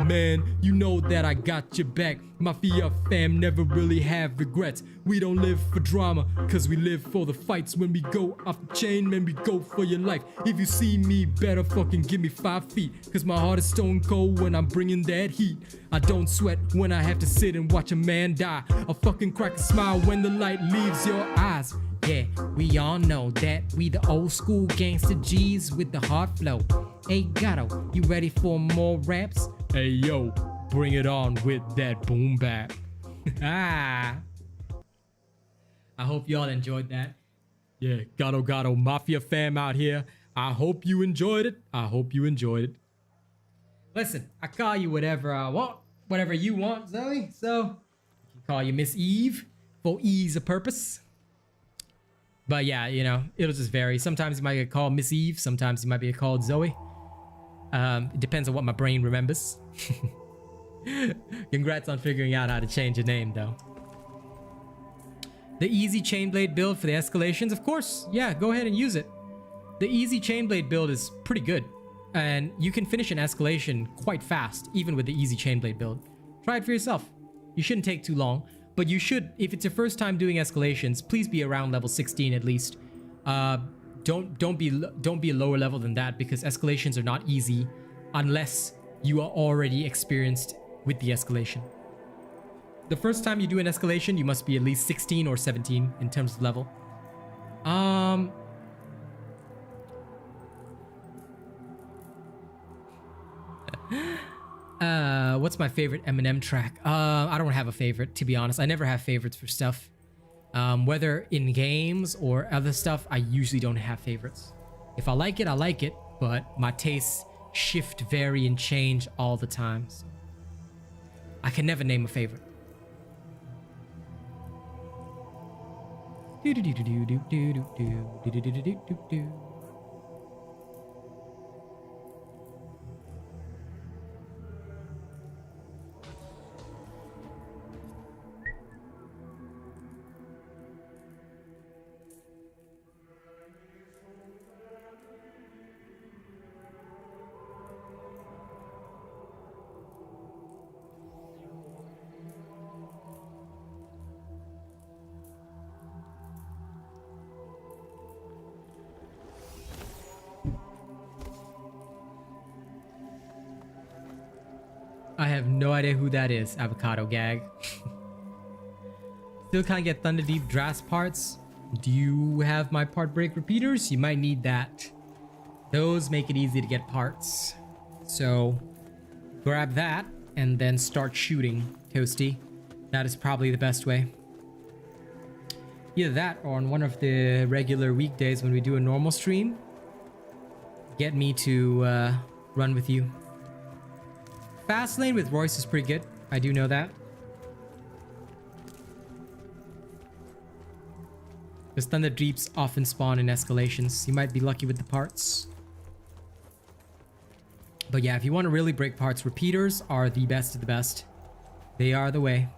Man, you know that I got your back. Mafia fam never really have regrets. We don't live for drama, cause we live for the fights. When we go off the chain, man, we go for your life. If you see me, better fucking give me 5 feet, cause my heart is stone cold when I'm bringing that heat. I don't sweat when I have to sit and watch a man die. I'll fucking crack a smile when the light leaves your eyes. Yeah, we all know that we the old school gangster G's with the hard flow. Hey Gato, you ready for more raps? Hey yo, bring it on with that boom bap. I hope y'all enjoyed that. Yeah, Gato Gato Mafia fam out here. I hope you enjoyed it. I hope you enjoyed it. Listen, I call you whatever I want, whatever you want, Zoe. So I can call you Miss Eve for ease of purpose. But yeah, you know, it'll just vary. Sometimes you might get called Miss Eve. Sometimes you might be called Zoe. It depends on what my brain remembers. Congrats on figuring out how to change your name, though. The easy chainblade build for the escalations, of course. Yeah, go ahead and use it. The easy chainblade build is pretty good, and you can finish an escalation quite fast, even with the easy chainblade build. Try it for yourself. You shouldn't take too long, but you should, if it's your first time doing escalations, please be around level 16 at least. Don't be a lower level than that, because escalations are not easy unless you are already experienced with the escalation. The first time you do an escalation, you must be at least 16 or 17 in terms of level. What's my favorite Eminem track? I don't have a favorite, to be honest. I never have favorites for stuff. Whether in games or other stuff, I usually don't have favorites. If I like it, I like it, but my tastes shift, vary, and change all the time. So I can never name a favorite. I have no idea who that is, Avocado Gag. Still can't get Thunder Deep Drast parts. Do you have my part break repeaters? You might need that. Those make it easy to get parts. So grab that and then start shooting, Toasty. That is probably the best way. Either that or on one of the regular weekdays when we do a normal stream, get me to run with you. Fast lane with Royce is pretty good. I do know that. Because Thunder Deeps often spawn in escalations. You might be lucky with the parts. But yeah, if you want to really break parts, repeaters are the best of the best. They are the way.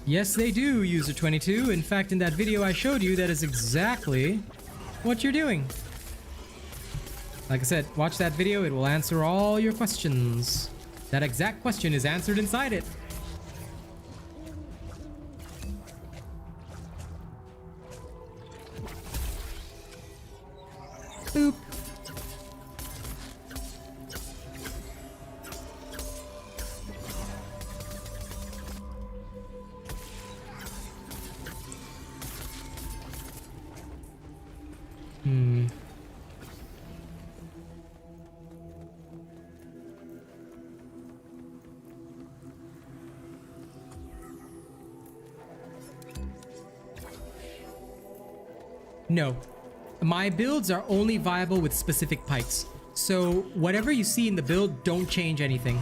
Yes, they do, User22. In fact, in that video I showed you, that is exactly what you're doing. Like I said, watch that video. It will answer all your questions. That exact question is answered inside it. Boop. No. My builds are only viable with specific pikes. So whatever you see in the build, don't change anything.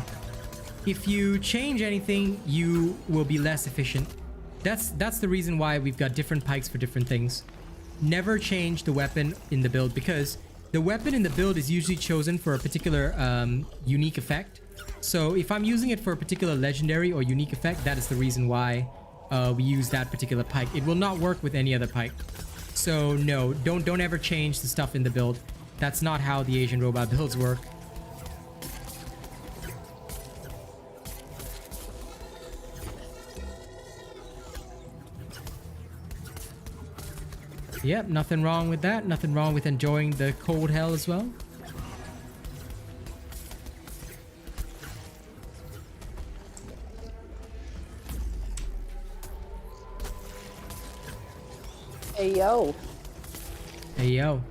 If you change anything, you will be less efficient. That's the reason why we've got different pikes for different things. Never change the weapon in the build, because the weapon in the build is usually chosen for a particular unique effect. So if I'm using it for a particular legendary or unique effect, that is the reason why we use that particular pike. It will not work with any other pike. So no, don't ever change the stuff in the build. That's not how the Asian robot builds work. Yep, nothing wrong with that. Nothing wrong with enjoying the cold hell as well. Hey yo, Hey yo,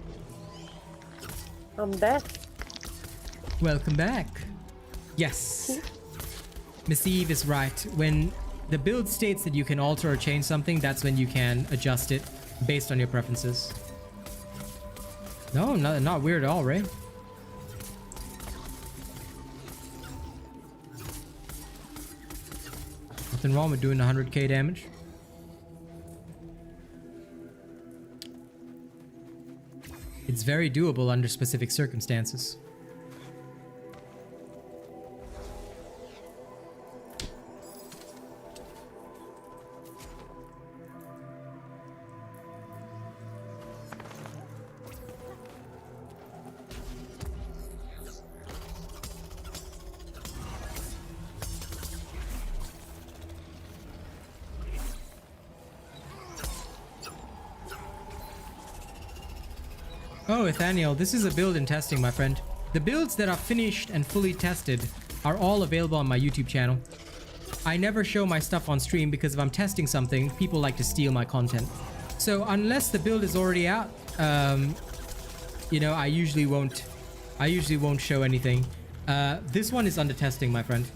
I'm back. welcome back. Yes, Miss Eve is right. When the build states that you can alter or change something, that's when you can adjust it based on your preferences. No, not weird at all, Ray. Nothing wrong with doing 100k damage. It's very doable under specific circumstances. Oh, Nathaniel, this is a build in testing, my friend. The builds that are finished and fully tested are all available on my YouTube channel. I never show my stuff on stream because if I'm testing something, people like to steal my content. So unless the build is already out, you know, I usually won't show anything. This one is under testing, my friend.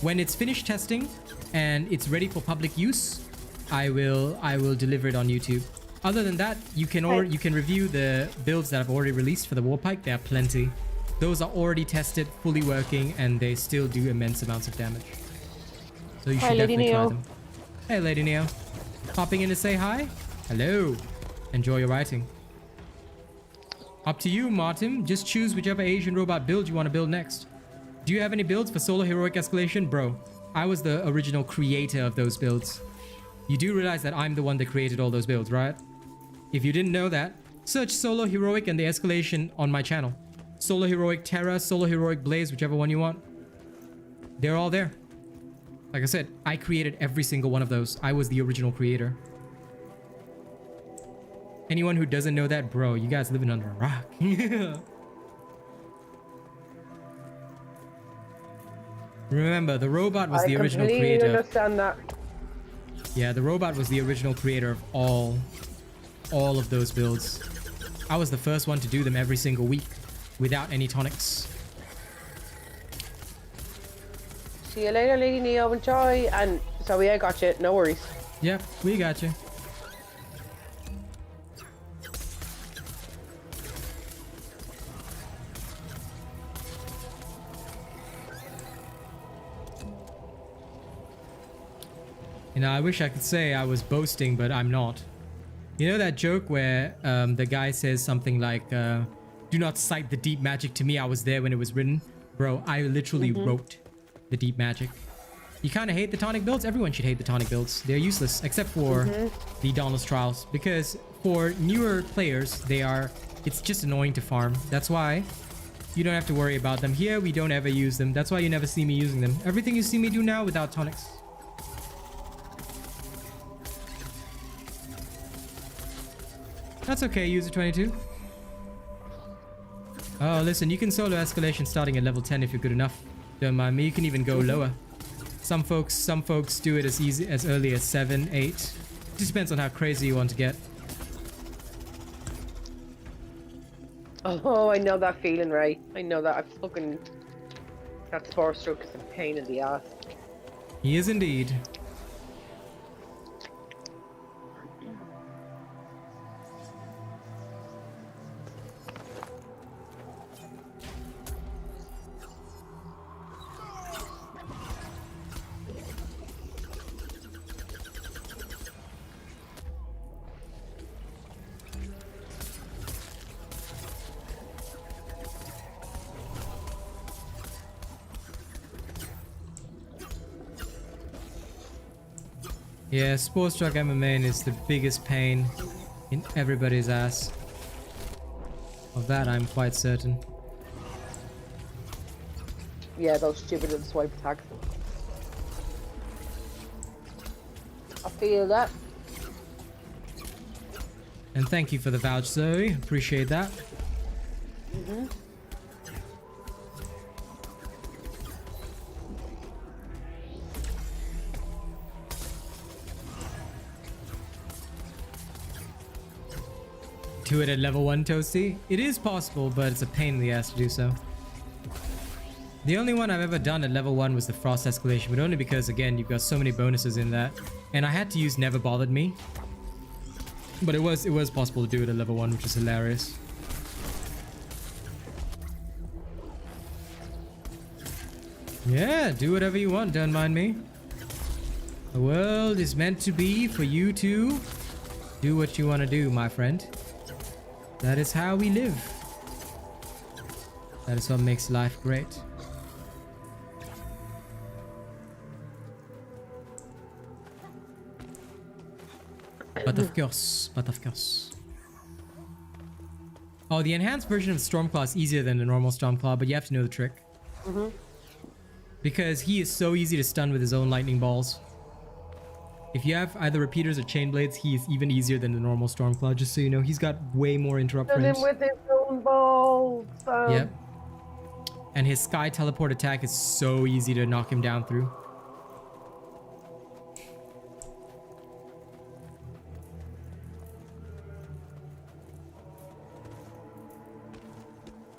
When it's finished testing and it's ready for public use, I will deliver it on YouTube. Other than that, you can review the builds that I've already released for the war pike. There are plenty. Those are already tested, fully working, and they still do immense amounts of damage. So you should definitely try them. Hey, Lady Neo. Popping in to say hi? Hello. Enjoy your writing. Up to you, Martin. Just choose whichever Asian robot build you want to build next. Do you have any builds for solo heroic escalation? Bro, I was the original creator of those builds. You do realize that I'm the one that created all those builds, right? If you didn't know that, search Solo Heroic and the Escalation on my channel. Solo Heroic Terra, Solo Heroic Blaze, whichever one you want. They're all there. Like I said, I created every single one of those. I was the original creator. Anyone who doesn't know that, bro, you guys living under a rock. Remember, the robot was the original creator. I understand that. Yeah, the robot was the original creator of all of those builds. I was the first one to do them every single week without any tonics. See you later, Lady Neo. Enjoy. And Zoe, I got you. No worries. Yep, we got you. You know, I wish I could say I was boasting, but I'm not. You know that joke where the guy says something like, do not cite the deep magic to me, I was there when it was written? Bro, I literally wrote the deep magic. You kind of hate the tonic builds? Everyone should hate the tonic builds. They're useless, except for the Dauntless trials. Because for newer players, it's just annoying to farm. That's why you don't have to worry about them. Here, we don't ever use them. That's why you never see me using them. Everything you see me do now without tonics. That's okay, user 22. Oh, listen, you can solo escalation starting at level 10 if you're good enough. Don't mind me, you can even go lower. Some folks do it as early as 7, 8. It just depends on how crazy you want to get. Oh, I know that feeling, right? I know that. That 4-stroke is a pain in the ass. He is indeed. Yeah, Sports Truck MMA is the biggest pain in everybody's ass. Of that, I'm quite certain. Yeah, those stupid little swipe attacks. I feel that. And thank you for the vouch, Zoe. Appreciate that. Do it at level 1, Toasty. It is possible, but it's a pain in the ass to do so. The only one I've ever done at level 1 was the Frost Escalation, but only because, again, you've got so many bonuses in that. And I had to use Never Bothered Me. But it was possible to do it at level 1, which is hilarious. Yeah, do whatever you want, don't mind me. The world is meant to be for you to do what you want to do, my friend. That is how we live. That is what makes life great. But of course. Oh, the enhanced version of Stormclaw is easier than the normal Stormclaw, but you have to know the trick. Because he is so easy to stun with his own lightning balls. If you have either repeaters or chain blades, he is even easier than the normal Stormclaw, just so you know. He's got way more interrupt frames. With his own balls. Yep. And his Sky Teleport attack is so easy to knock him down through.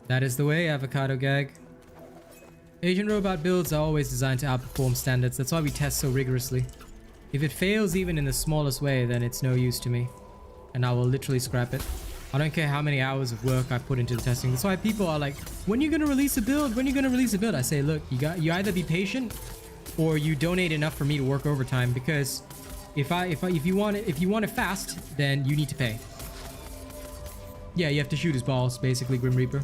That is the way, Avocado Gag. Asian robot builds are always designed to outperform standards. That's why we test so rigorously. If it fails even in the smallest way, then it's no use to me. And I will literally scrap it. I don't care how many hours of work I put into the testing. That's why people are like, when are you going to release a build? When are you going to release a build? I say, look, you either be patient or you donate enough for me to work overtime, because if you want it fast, then you need to pay. Yeah, you have to shoot his balls, basically, Grim Reaper.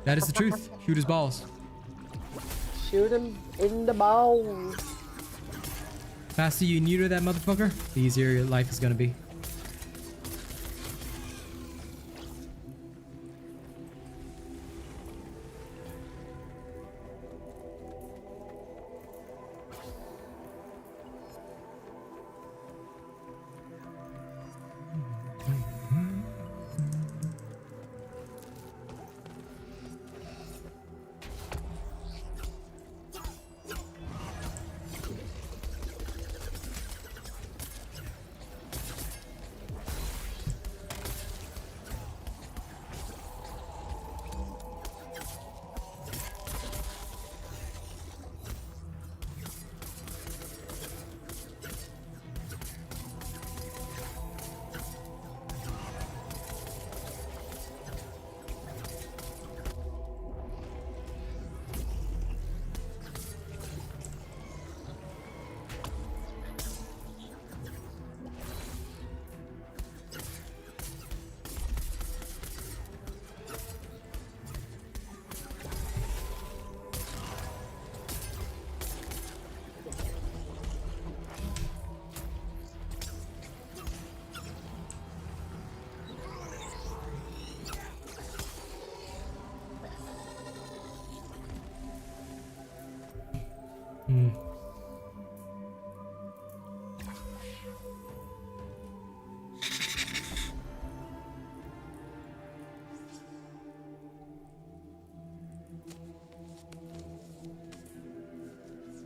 That is the truth. Shoot his balls. Shoot him in the balls. Faster you neuter that motherfucker, the easier your life is gonna be.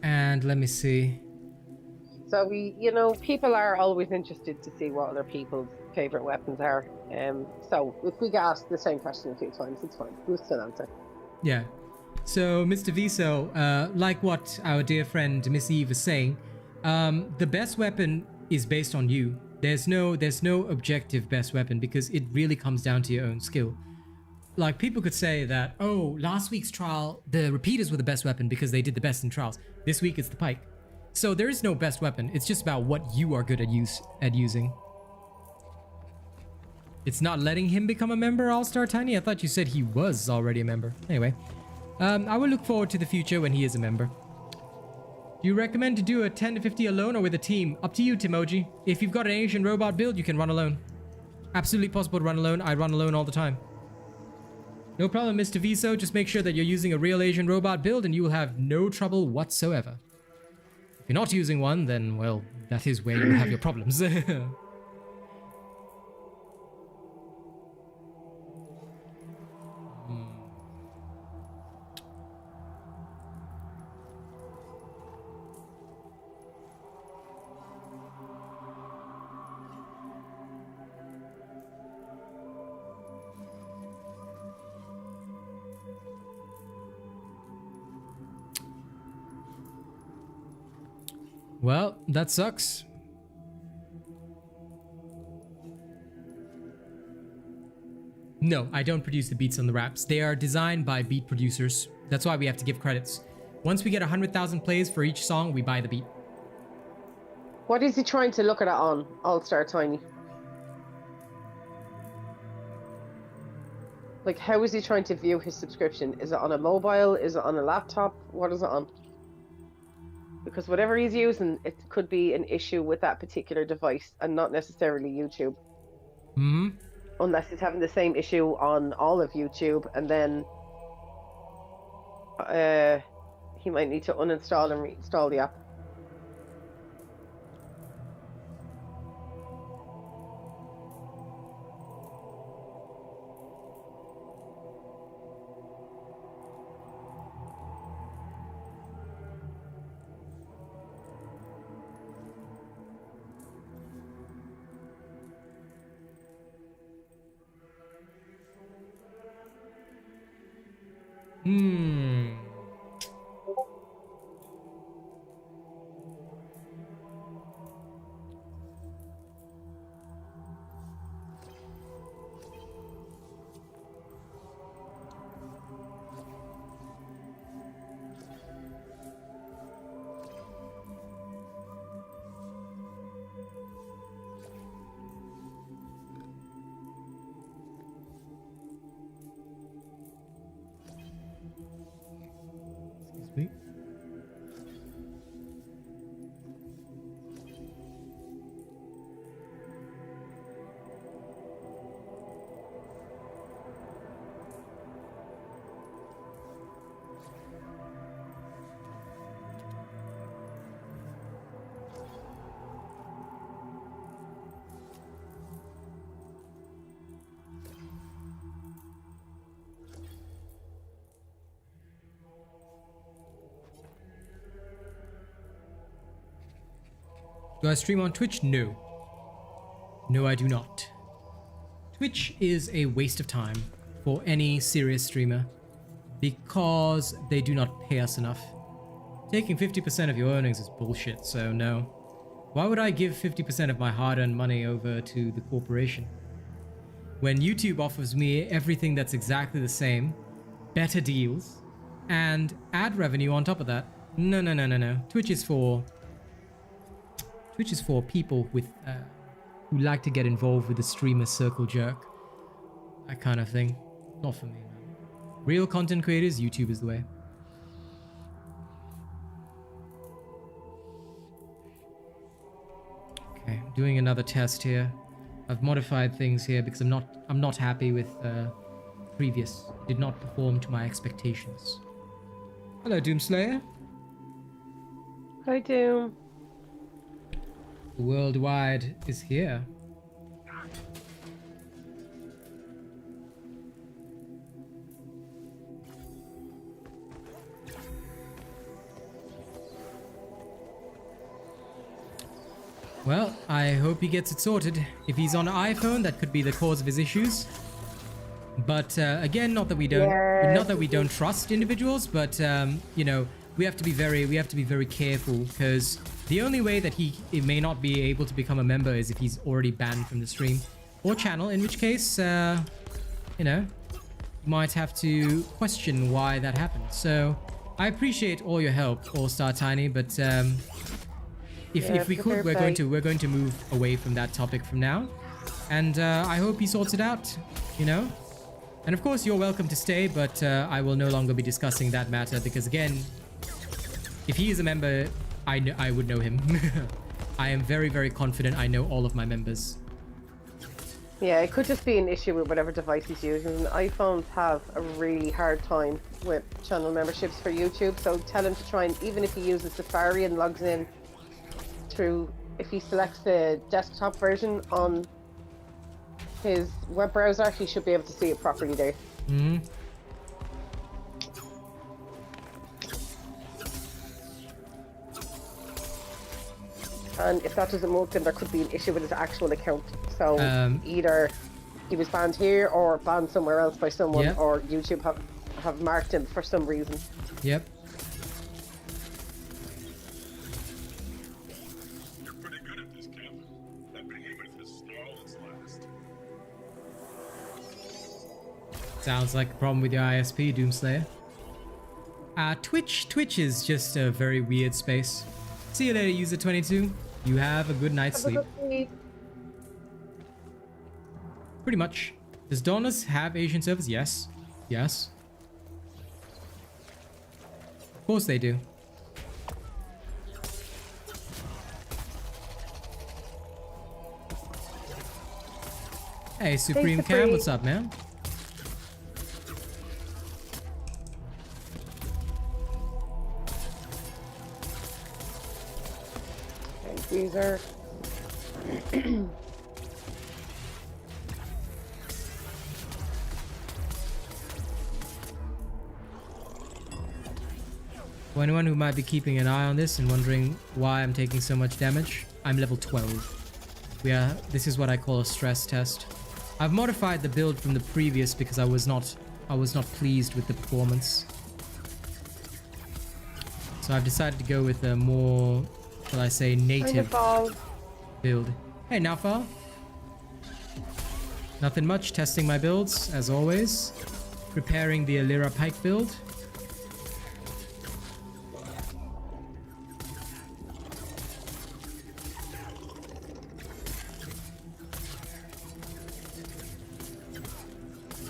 And let me see. So people are always interested to see what other people's favorite weapons are. So if we get asked the same question a few times, it's fine. We'll still answer. Yeah. So, Mr. Viso, like what our dear friend Miss Eve is saying, the best weapon is based on you. There's no objective best weapon, because it really comes down to your own skill. Like, people could say that, oh, last week's trial, the repeaters were the best weapon because they did the best in trials. This week it's the Pike. So there is no best weapon. It's just about what you are good at using. It's not letting him become a member, All-Star Tiny? I thought you said he was already a member. Anyway, I will look forward to the future when he is a member. Do you recommend to do a 10 to 50 alone or with a team? Up to you, Timoji. If you've got an Asian robot build, you can run alone. Absolutely possible to run alone. I run alone all the time. No problem, Mr. Viso. Just make sure that you're using a real Asian robot build and you will have no trouble whatsoever. If you're not using one, then, well, that is where you have your problems. Well, that sucks. No, I don't produce the beats on the raps. They are designed by beat producers. That's why we have to give credits. Once we get 100,000 plays for each song, we buy the beat. What is he trying to look at it on, All-Star Tiny? Like, how is he trying to view his subscription? Is it on a mobile? Is it on a laptop? What is it on? Because whatever he's using, it could be an issue with that particular device and not necessarily YouTube. Mm-hmm. Unless he's having the same issue on all of YouTube, and then he might need to uninstall and reinstall the app. Excuse me. Do I stream on Twitch? No. No, I do not. Twitch is a waste of time for any serious streamer because they do not pay us enough. Taking 50% of your earnings is bullshit, so no. Why would I give 50% of my hard-earned money over to the corporation? When YouTube offers me everything that's exactly the same, better deals, and ad revenue on top of that. No, no, no, no, no. Twitch is for people with who like to get involved with the streamer circle jerk, that kind of thing. Not for me, man. Real content creators, YouTube is the way. Okay, doing another test here. I've modified things here because I'm not happy with previous. Did not perform to my expectations. Hello, Doomslayer. Hi, Doom. The worldwide is here. Well, I hope he gets it sorted. If he's on an iPhone, that could be the cause of his issues. But again, not that we don't trust individuals, but you know, we have to be very careful, because the only way that he may not be able to become a member is if he's already banned from the stream or channel, in which case, you know, might have to question why that happened. So I appreciate all your help, All-Star Tiny, but if we could, we're going to move away from that topic from now, and I hope he sorts it out, you know. And of course, you're welcome to stay, but I will no longer be discussing that matter, because again, if he is a member, I would know him. I am very confident I know all of my members. Yeah, it could just be an issue with whatever device he's using. iPhones have a really hard time with channel memberships for YouTube, so tell him to try, and even if he uses Safari and logs in through, if he selects the desktop version on his web browser, he should be able to see it properly there. Mm-hmm. And if that doesn't work, then there could be an issue with his actual account. So either he was banned here or banned somewhere else by someone, yep, or YouTube have marked him for some reason. Yep. Sounds like a problem with your ISP, Doomslayer. Twitch is just a very weird space. See you later, user 22. You have a good night's sleep. Pretty much. Does Dauntless have Asian servers? Yes. Yes. Of course they do. Hey, Supreme Cam, what's up, man? User. For anyone who might be keeping an eye on this and wondering why I'm taking so much damage, I'm level 12. This is what I call a stress test. I've modified the build from the previous because I was not pleased with the performance. So I've decided to go with a more, shall I say, native build. Hey, Nowfall. Nothing much, testing my builds, as always. Preparing the Alyra Pike build.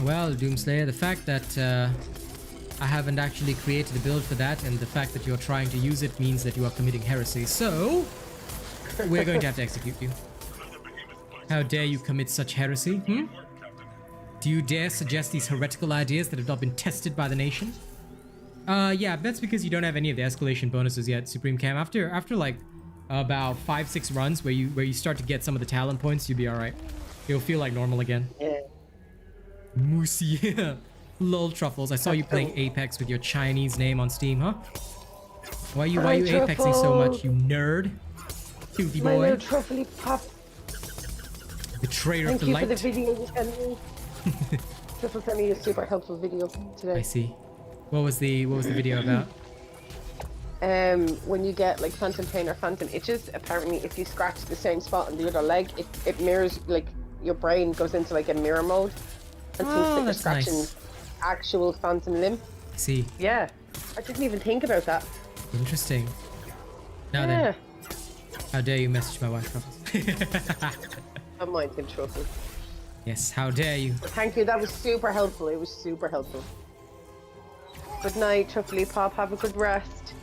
Well, Doomslayer, the fact that I haven't actually created a build for that, and the fact that you're trying to use it means that you are committing heresy. So, we're going to have to execute you. How dare you commit such heresy? Do you dare suggest these heretical ideas that have not been tested by the nation? Yeah, that's because you don't have any of the escalation bonuses yet, Supreme Cam. After like about 5-6 runs where you start to get some of the talent points, you'll be all right. You'll feel like normal again. Yeah. Moosey. Lol, Truffles. I saw you playing Apex with your Chinese name on Steam, huh? Why are you apexing so much, you nerd? Cutie boy. My little truffly pop. Betrayer of the light. Thank you for the video you sent me. Truffle sent me a super helpful video today. I see. What was the video about? When you get like phantom pain or phantom itches, apparently if you scratch the same spot on the other leg, it mirrors, like your brain goes into like a mirror mode and thinks that you're scratching actual phantom limb. See. Yeah, I didn't even think about that. Interesting. Now then, how dare you message my wife, Truffles? Don't mind him, Truffle. Yes, how dare you? Thank you, that was super helpful. It was super helpful. Good night, Truffly Pop. Have a good rest.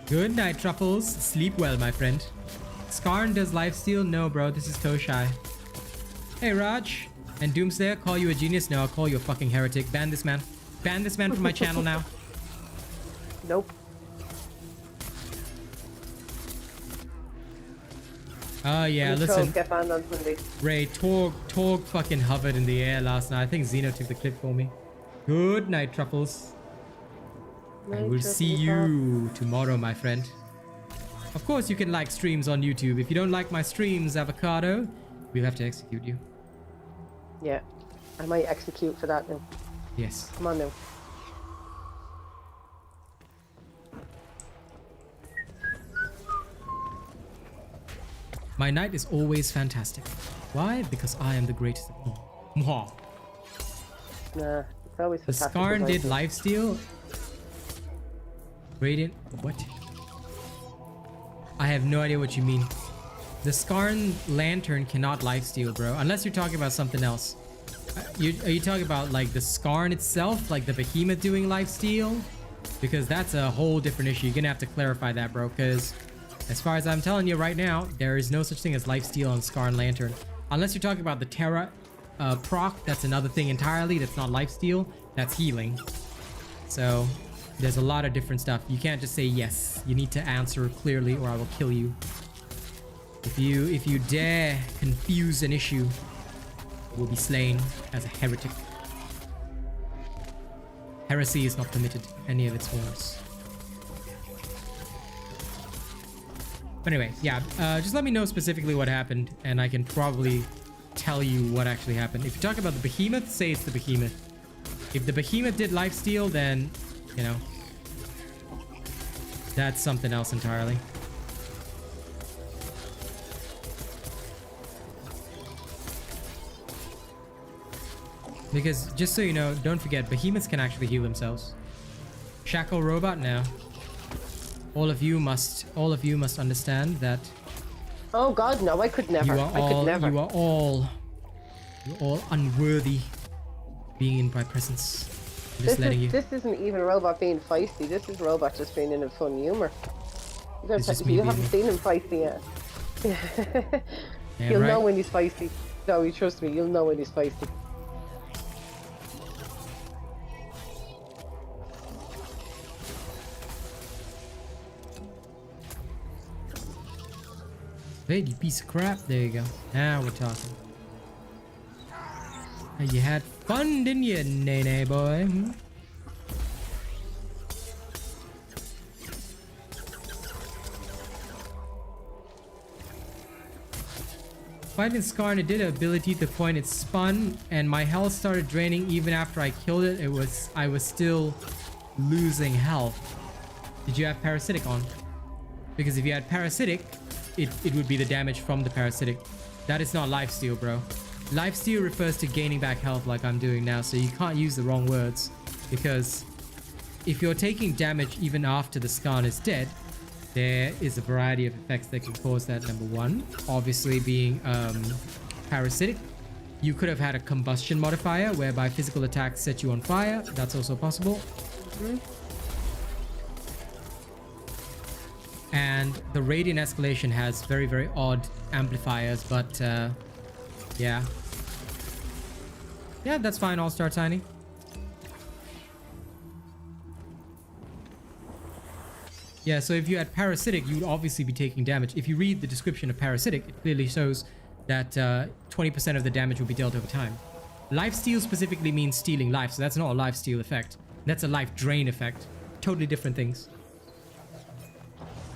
Good night, Truffles. Sleep well, my friend. Skarn does lifesteal? No, bro. This is Toshai. Hey, Raj. And Doomslayer, call you a genius? No, I'll call you a fucking heretic. Ban this man. Ban this man from my channel now. Nope. Oh, yeah, listen. Get banned on Sunday. Ray, Torg fucking hovered in the air last night. I think Xeno took the clip for me. Good night, Truffles. I will see you tomorrow, my friend. Of course, you can like streams on YouTube. If you don't like my streams, Avocado, we'll have to execute you. Yeah, I might execute for that now. Yes. Come on now. My night is always fantastic. Why? Because I am the greatest of all. Mwah. Nah, it's always The fantastic. Skarn did lifesteal. Radiant. What? I have no idea what you mean. The Skarn Lantern cannot lifesteal, bro. Unless you're talking about something else. Are you talking about like the Skarn itself? Like the behemoth doing lifesteal? Because that's a whole different issue. You're gonna have to clarify that, bro. Because as far as I'm telling you right now, there is no such thing as lifesteal on Skarn Lantern. Unless you're talking about the Terra proc, that's another thing entirely. That's not lifesteal. That's healing. So there's a lot of different stuff. You can't just say yes. You need to answer clearly or I will kill you. If you dare confuse an issue, you will be slain as a heretic. Heresy is not permitted in any of its forms. But anyway, yeah, just let me know specifically what happened and I can probably tell you what actually happened. If you talk about the behemoth, say it's the behemoth. If the behemoth did lifesteal, then, you know, that's something else entirely. Because just so you know, don't forget, behemoths can actually heal themselves. Shackle robot now. All of you must understand that Oh God, no! I could never. you are all unworthy being in my presence. I'm just letting you. This isn't even robot being feisty. This is robot just being in a fun humor. You haven't seen him feisty yet. Damn You'll right. know when he's feisty. No, you trust me. You'll know when he's feisty. Hey, you piece of crap. There you go. Now we're talking. Hey, you had fun, didn't you, Nene boy? Hmm? Fighting Skarn, it did an ability to the point it spun, and my health started draining even after I killed it. I was still losing health. Did you have parasitic on? Because if you had parasitic, it would be the damage from the parasitic. That is not lifesteal, bro. Lifesteal refers to gaining back health like I'm doing now, so you can't use the wrong words. Because if you're taking damage even after the Skarn is dead, there is a variety of effects that can cause that. Number one, obviously being parasitic. You could have had a combustion modifier whereby physical attacks set you on fire. That's also possible. And the radiant escalation has very, very odd amplifiers, but yeah. Yeah, that's fine, All-Star Tiny. Yeah, so if you had parasitic, you would obviously be taking damage. If you read the description of parasitic, it clearly shows that 20% of the damage will be dealt over time. Lifesteal specifically means stealing life, so that's not a lifesteal effect. That's a life drain effect. Totally different things.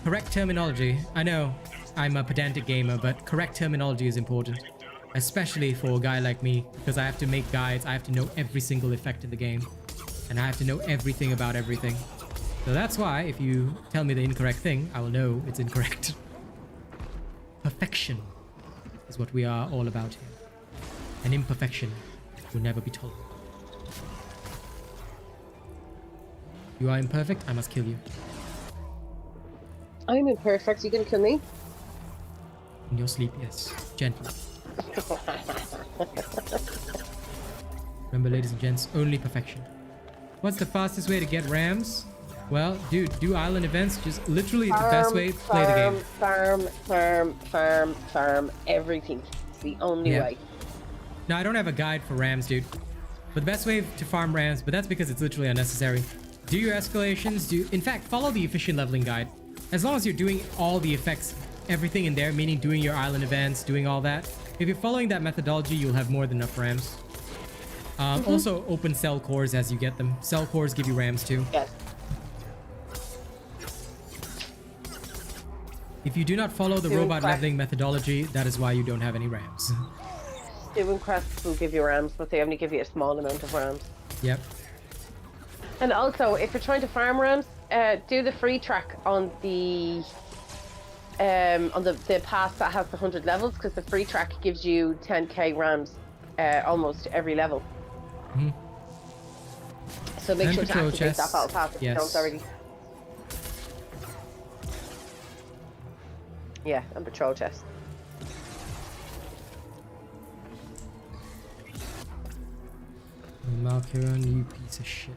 Correct terminology. I know I'm a pedantic gamer, but correct terminology is important. Especially for a guy like me, because I have to make guides, I have to know every single effect in the game. And I have to know everything about everything. So that's why if you tell me the incorrect thing, I will know it's incorrect. Perfection is what we are all about here. An imperfection will never be tolerated. You are imperfect, I must kill you. I'm imperfect. You gonna kill me? In your sleep, yes. Gently. Remember, ladies and gents, only perfection. What's the fastest way to get rams? Well, dude, do island events. Just literally the best way to play the game. Farm. Everything. It's the only way. No, I don't have a guide for rams, dude. But the best way to farm rams, but that's because it's literally unnecessary. Do your escalations. In fact, follow the efficient leveling guide. As long as you're doing all the effects, everything in there, meaning doing your island events, doing all that. If you're following that methodology, you'll have more than enough rams. Also, open cell cores as you get them. Cell cores give you rams too. Yes. If you do not follow the robot leveling methodology, that is why you don't have any rams. Doing quests will give you rams, but they only give you a small amount of rams. Yep. And also, if you're trying to farm rams, do the free track on the pass that has the 100 levels, because the free track gives you 10k rams almost every level. So make sure to activate that battle pass if you don't already. Yeah, and patrol chest. Malkiron, you piece of shit.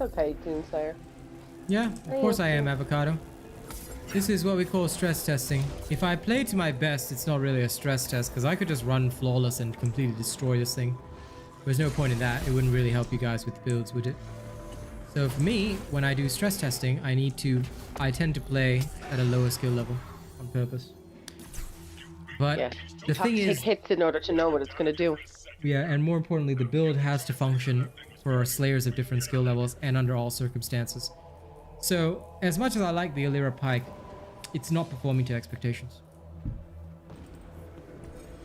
Okay, Doomslayer. Yeah, of course I am, Avocado. This is what we call stress testing. If I play to my best, it's not really a stress test, because I could just run flawless and completely destroy this thing. There's no point in that. It wouldn't really help you guys with builds, would it? So for me, when I do stress testing, I tend to play at a lower skill level on purpose. But Yeah, the you have thing to take is, hits in order to know what it's going to do. yeah, and more importantly, the build has to function for slayers of different skill levels and under all circumstances. So as much as I like the Alyra Pike, it's not performing to expectations.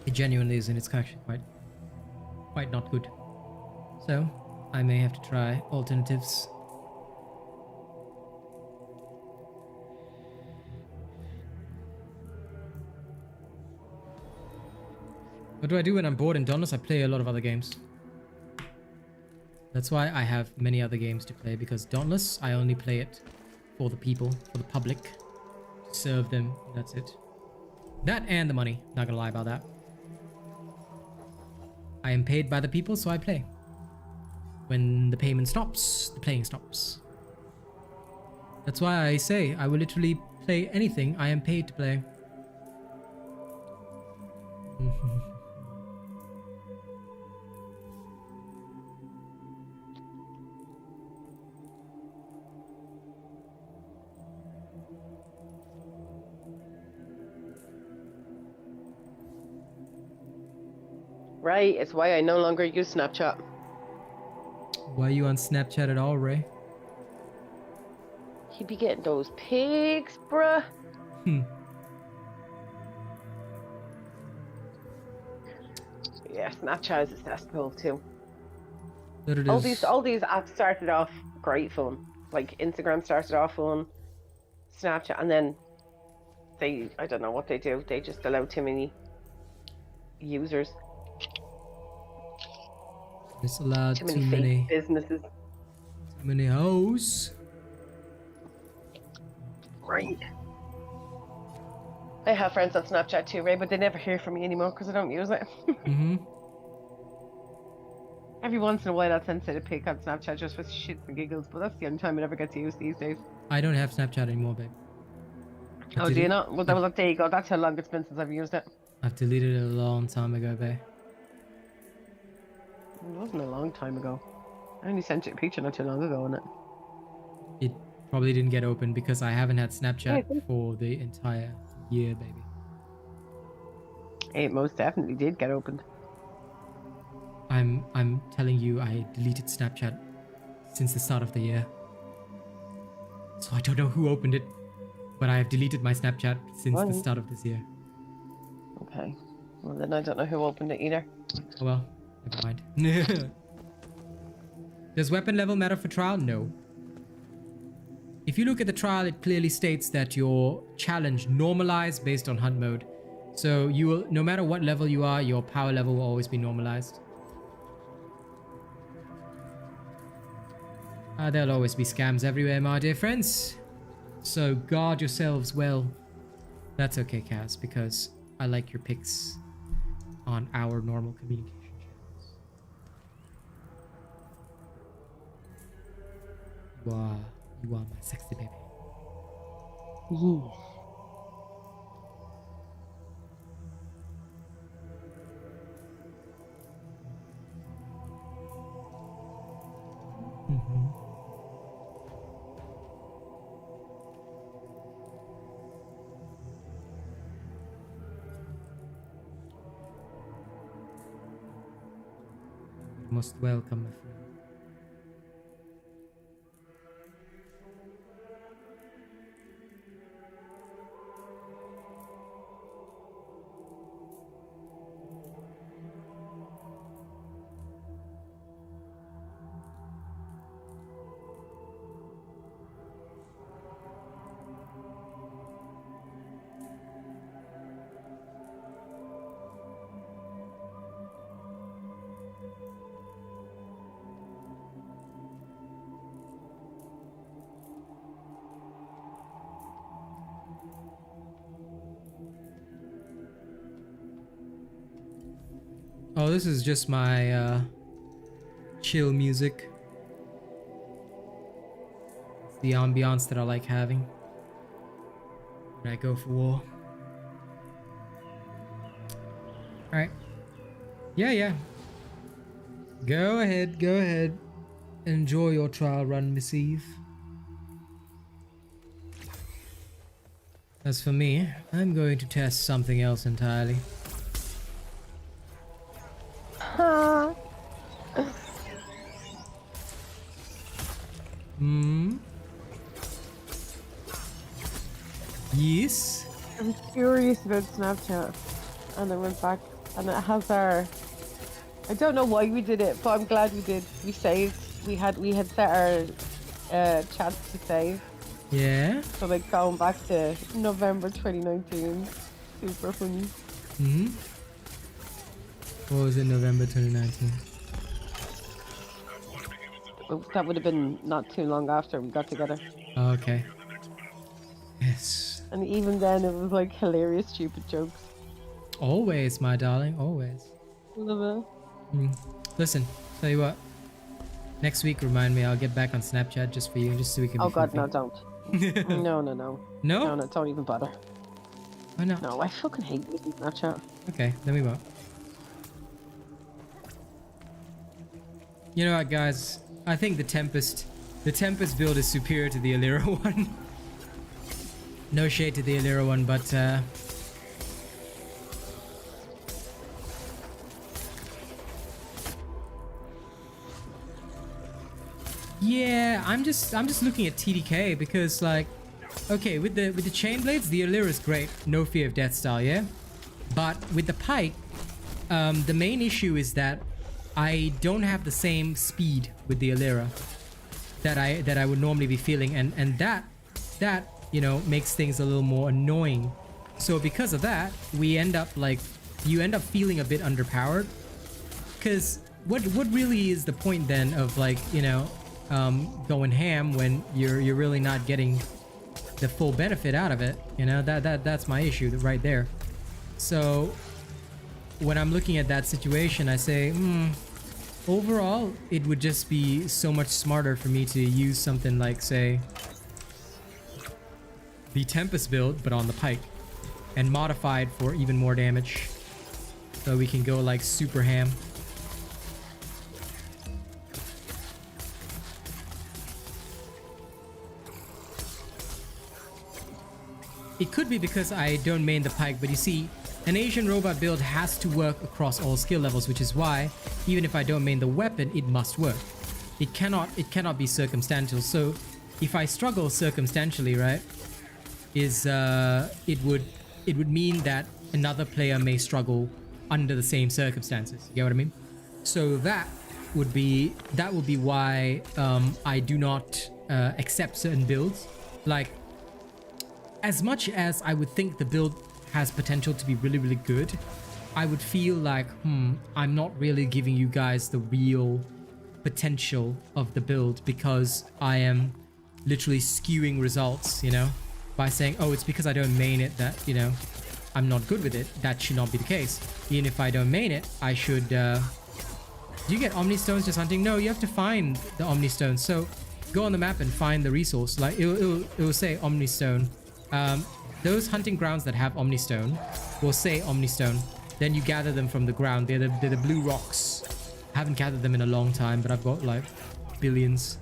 It genuinely isn't. It's actually quite not good. So I may have to try alternatives. What do I do when I'm bored in Dauntless? I play a lot of other games. That's why I have many other games to play, because Dauntless, I only play it for the people, for the public, to serve them. That's it. That and the money. Not gonna lie about that. I am paid by the people, so I play. When the payment stops, the playing stops. That's why I say I will literally play anything I am paid to play. Right, it's why I no longer use Snapchat. Why are you on Snapchat at all, Ray? He'd be getting those pigs, bruh. Yeah, Snapchat is accessible too. All these apps started off great fun. Like Instagram started off fun, Snapchat, and then I don't know what they do. They just allow too many users. It's allowed too many businesses. Too many hoes. Right. I have friends on Snapchat too, Ray, but they never hear from me anymore because I don't use it. Every once in a while I'll send a pic on Snapchat just for shits and giggles, but that's the only time it ever gets used these days. I don't have Snapchat anymore, babe. Oh, do you not? Well, there you go. That's how long it's been since I've used it. I've deleted it a long time ago, babe. It wasn't a long time ago. I only sent you a picture not too long ago on it. It probably didn't get opened because I haven't had Snapchat for the entire year, baby. It most definitely did get opened. I'm telling you, I deleted Snapchat since the start of the year. So I don't know who opened it, but I have deleted my Snapchat since the start of this year. Okay. Well, then I don't know who opened it either. Oh well, never mind. Does weapon level matter for trial? No. If you look at the trial, it clearly states that your challenge normalized based on hunt mode. So you will, no matter what level you are, your power level will always be normalized. There'll always be scams everywhere, my dear friends. So guard yourselves well. That's okay, Kaz, because I like your pics on our normal communication channels. You are my sexy baby. Most welcome, my friend. Oh, this is just my chill music. It's the ambiance that I like having when I go for war. Alright. Yeah. Go ahead. Enjoy your trial run, Miss Eve. As for me, I'm going to test something else entirely. Hmm? Yes? I was curious about Snapchat, and I went back, and it has our. I don't know why we did it, but I'm glad we did. We saved. We had set our chats to save. Yeah? So like going back to November 2019, super funny. Mm-hmm. What was it, November 2019? That would have been not too long after we got together. Oh, okay. Yes. And even then, it was like hilarious, stupid jokes. Always, my darling, always. Love Listen, tell you what. Next week, remind me, I'll get back on Snapchat just for you, just so we can Oh be god, comfy. no, don't. No? No? No, don't even bother. Why not? No, I fucking hate using Snapchat. Okay, then we won't. You know what, guys? I think the Tempest build is superior to the Alyra one. No shade to the Alyra one, but yeah, I'm just looking at TDK because, like, okay, with the chain blades, the Alyra is great, no fear of death style, yeah. But with the Pike, the main issue is that I don't have the same speed with the Alyra that I would normally be feeling, and that you know makes things a little more annoying. So because of that, we end up like you end up feeling a bit underpowered. Because what really is the point then of, like, you know, going ham when you're really not getting the full benefit out of it? You know, that's my issue right there. So when I'm looking at that situation, I say, overall, it would just be so much smarter for me to use something like, say, the Tempest build, but on the Pike, and modified for even more damage, so we can go like super ham. It could be because I don't main the Pike, but you see, an Asian robot build has to work across all skill levels, which is why, even if I don't main the weapon, it must work. It cannot be circumstantial. So if I struggle circumstantially, right, it would mean that another player may struggle under the same circumstances. You get what I mean? So that would be why I do not accept certain builds. Like, as much as I would think the build has potential to be really good, I would feel like, I'm not really giving you guys the real potential of the build, because I am literally skewing results, you know, by saying, oh, it's because I don't main it that, you know, I'm not good with it. That should not be the case. Even if I don't main it, I should do you get Omni Stones just hunting? No, you have to find the Omni Stones. So go on the map and find the resource. Like, it will say Omni Stone. Those hunting grounds that have Omni Stone will say Omni Stone. Then you gather them from the ground. They're the blue rocks. I haven't gathered them in a long time, but I've got like billions.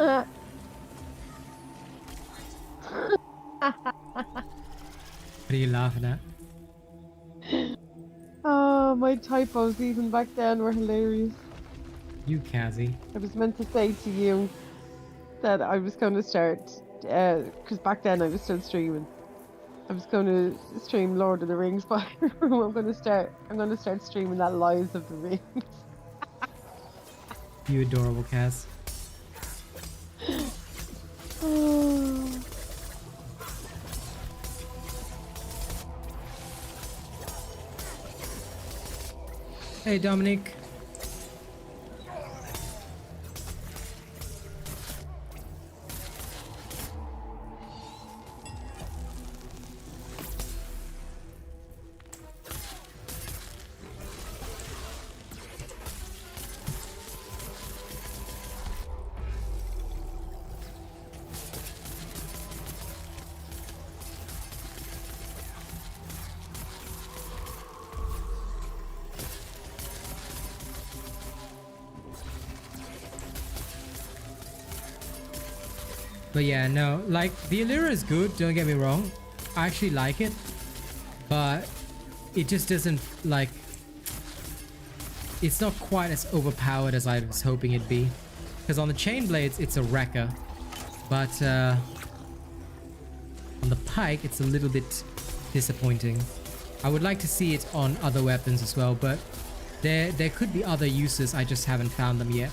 it. What are you laughing at? Oh, my typos even back then were hilarious. You, Kazi. I was meant to say to you that I was going to start, because back then I was still streaming. I was going to stream Lord of the Rings, but I'm going to start streaming that Lies of the Rings. You adorable, Kaz. Hey, Dominic. But yeah, no, like the Alyra is good, don't get me wrong. I actually like it, but it just doesn't like, it's not quite as overpowered as I was hoping it'd be. Because on the chain blades, it's a wrecker, but on the pike, it's a little bit disappointing. I would like to see it on other weapons as well, but there could be other uses, I just haven't found them yet.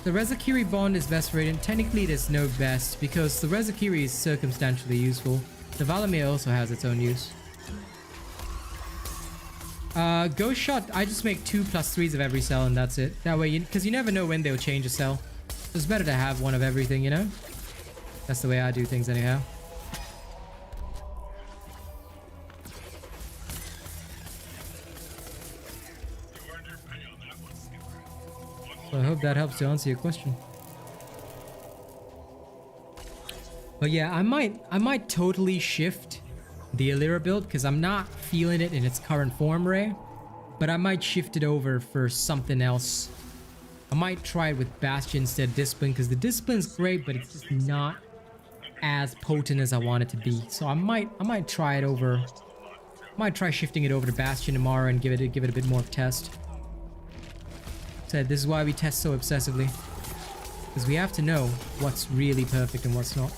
The Rezakiri bond is best rated. Technically, there's no best because the Rezakiri is circumstantially useful. The Valamir also has its own use. Ghost Shot, I just make 2+3s of every cell and that's it. That way, because you never know when they'll change a cell. So it's better to have one of everything, you know? That's the way I do things anyhow. So I hope that helps to answer your question. But yeah, I might totally shift the Alyra build because I'm not feeling it in its current form, Ray. But I might shift it over for something else. I might try it with Bastion instead of Discipline because the Discipline's great, but it's just not as potent as I want it to be. So I might try it over. I might try shifting it over to Bastion tomorrow and give it a bit more of a test. This is why we test so obsessively, because we have to know what's really perfect and what's not.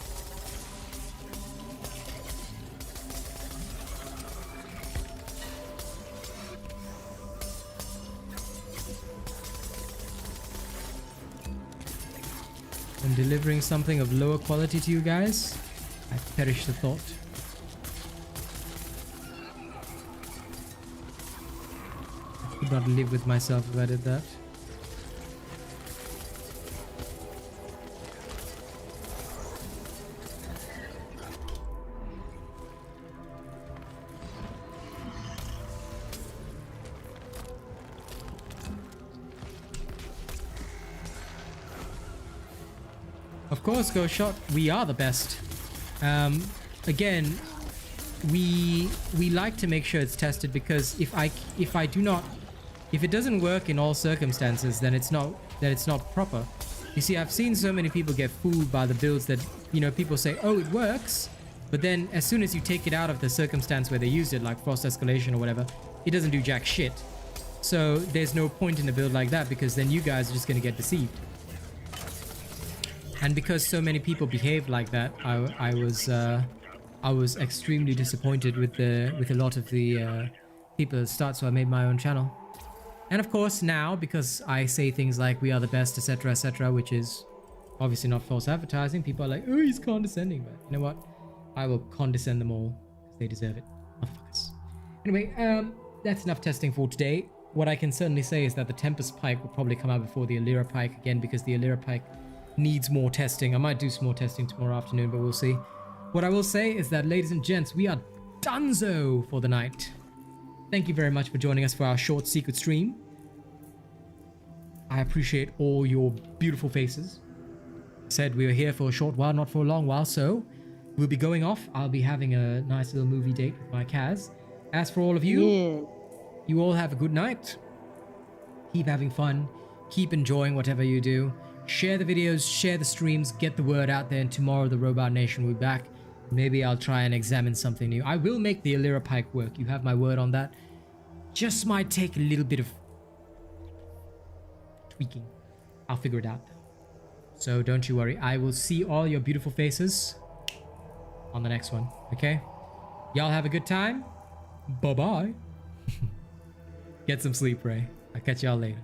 I'm delivering something of lower quality to you guys. I perish the thought. I could not live with myself if I did that. Of course, Ghost Shot, we are the best. Again, we like to make sure it's tested because if it doesn't work in all circumstances, then it's not proper. You see, I've seen so many people get fooled by the builds that, you know, people say, oh, it works, but then as soon as you take it out of the circumstance where they used it, like Frost Escalation or whatever, it doesn't do jack shit. So there's no point in a build like that because then you guys are just going to get deceived. And because so many people behaved like that, I was extremely disappointed with a lot of the people at the start, so I made my own channel. And of course now, because I say things like we are the best, etc., which is obviously not false advertising, people are like, oh, he's condescending, but you know what? I will condescend them all because they deserve it, motherfuckers. Anyway, that's enough testing for today. What I can certainly say is that the Tempest Pike will probably come out before the Alyra Pike again, because the Alyra Pike needs more testing. I might do some more testing tomorrow afternoon, but we'll see. What I will say is that, ladies and gents, we are donezo for the night. Thank you very much for joining us for our short secret stream. I appreciate all your beautiful faces. Said we were here for a short while, not for a long while, so we'll be going off. I'll be having a nice little movie date with my Kaz. As for all of you, you all have a good night. Keep having fun. Keep enjoying whatever you do. Share the videos, share the streams, get the word out there, and tomorrow the Robot Nation will be back. Maybe I'll try and examine something new. I will make the Alyra Pike work. You have my word on that. Just might take a little bit of tweaking. I'll figure it out. So don't you worry. I will see all your beautiful faces on the next one. Okay? Y'all have a good time. Bye-bye. Get some sleep, Ray. I'll catch y'all later.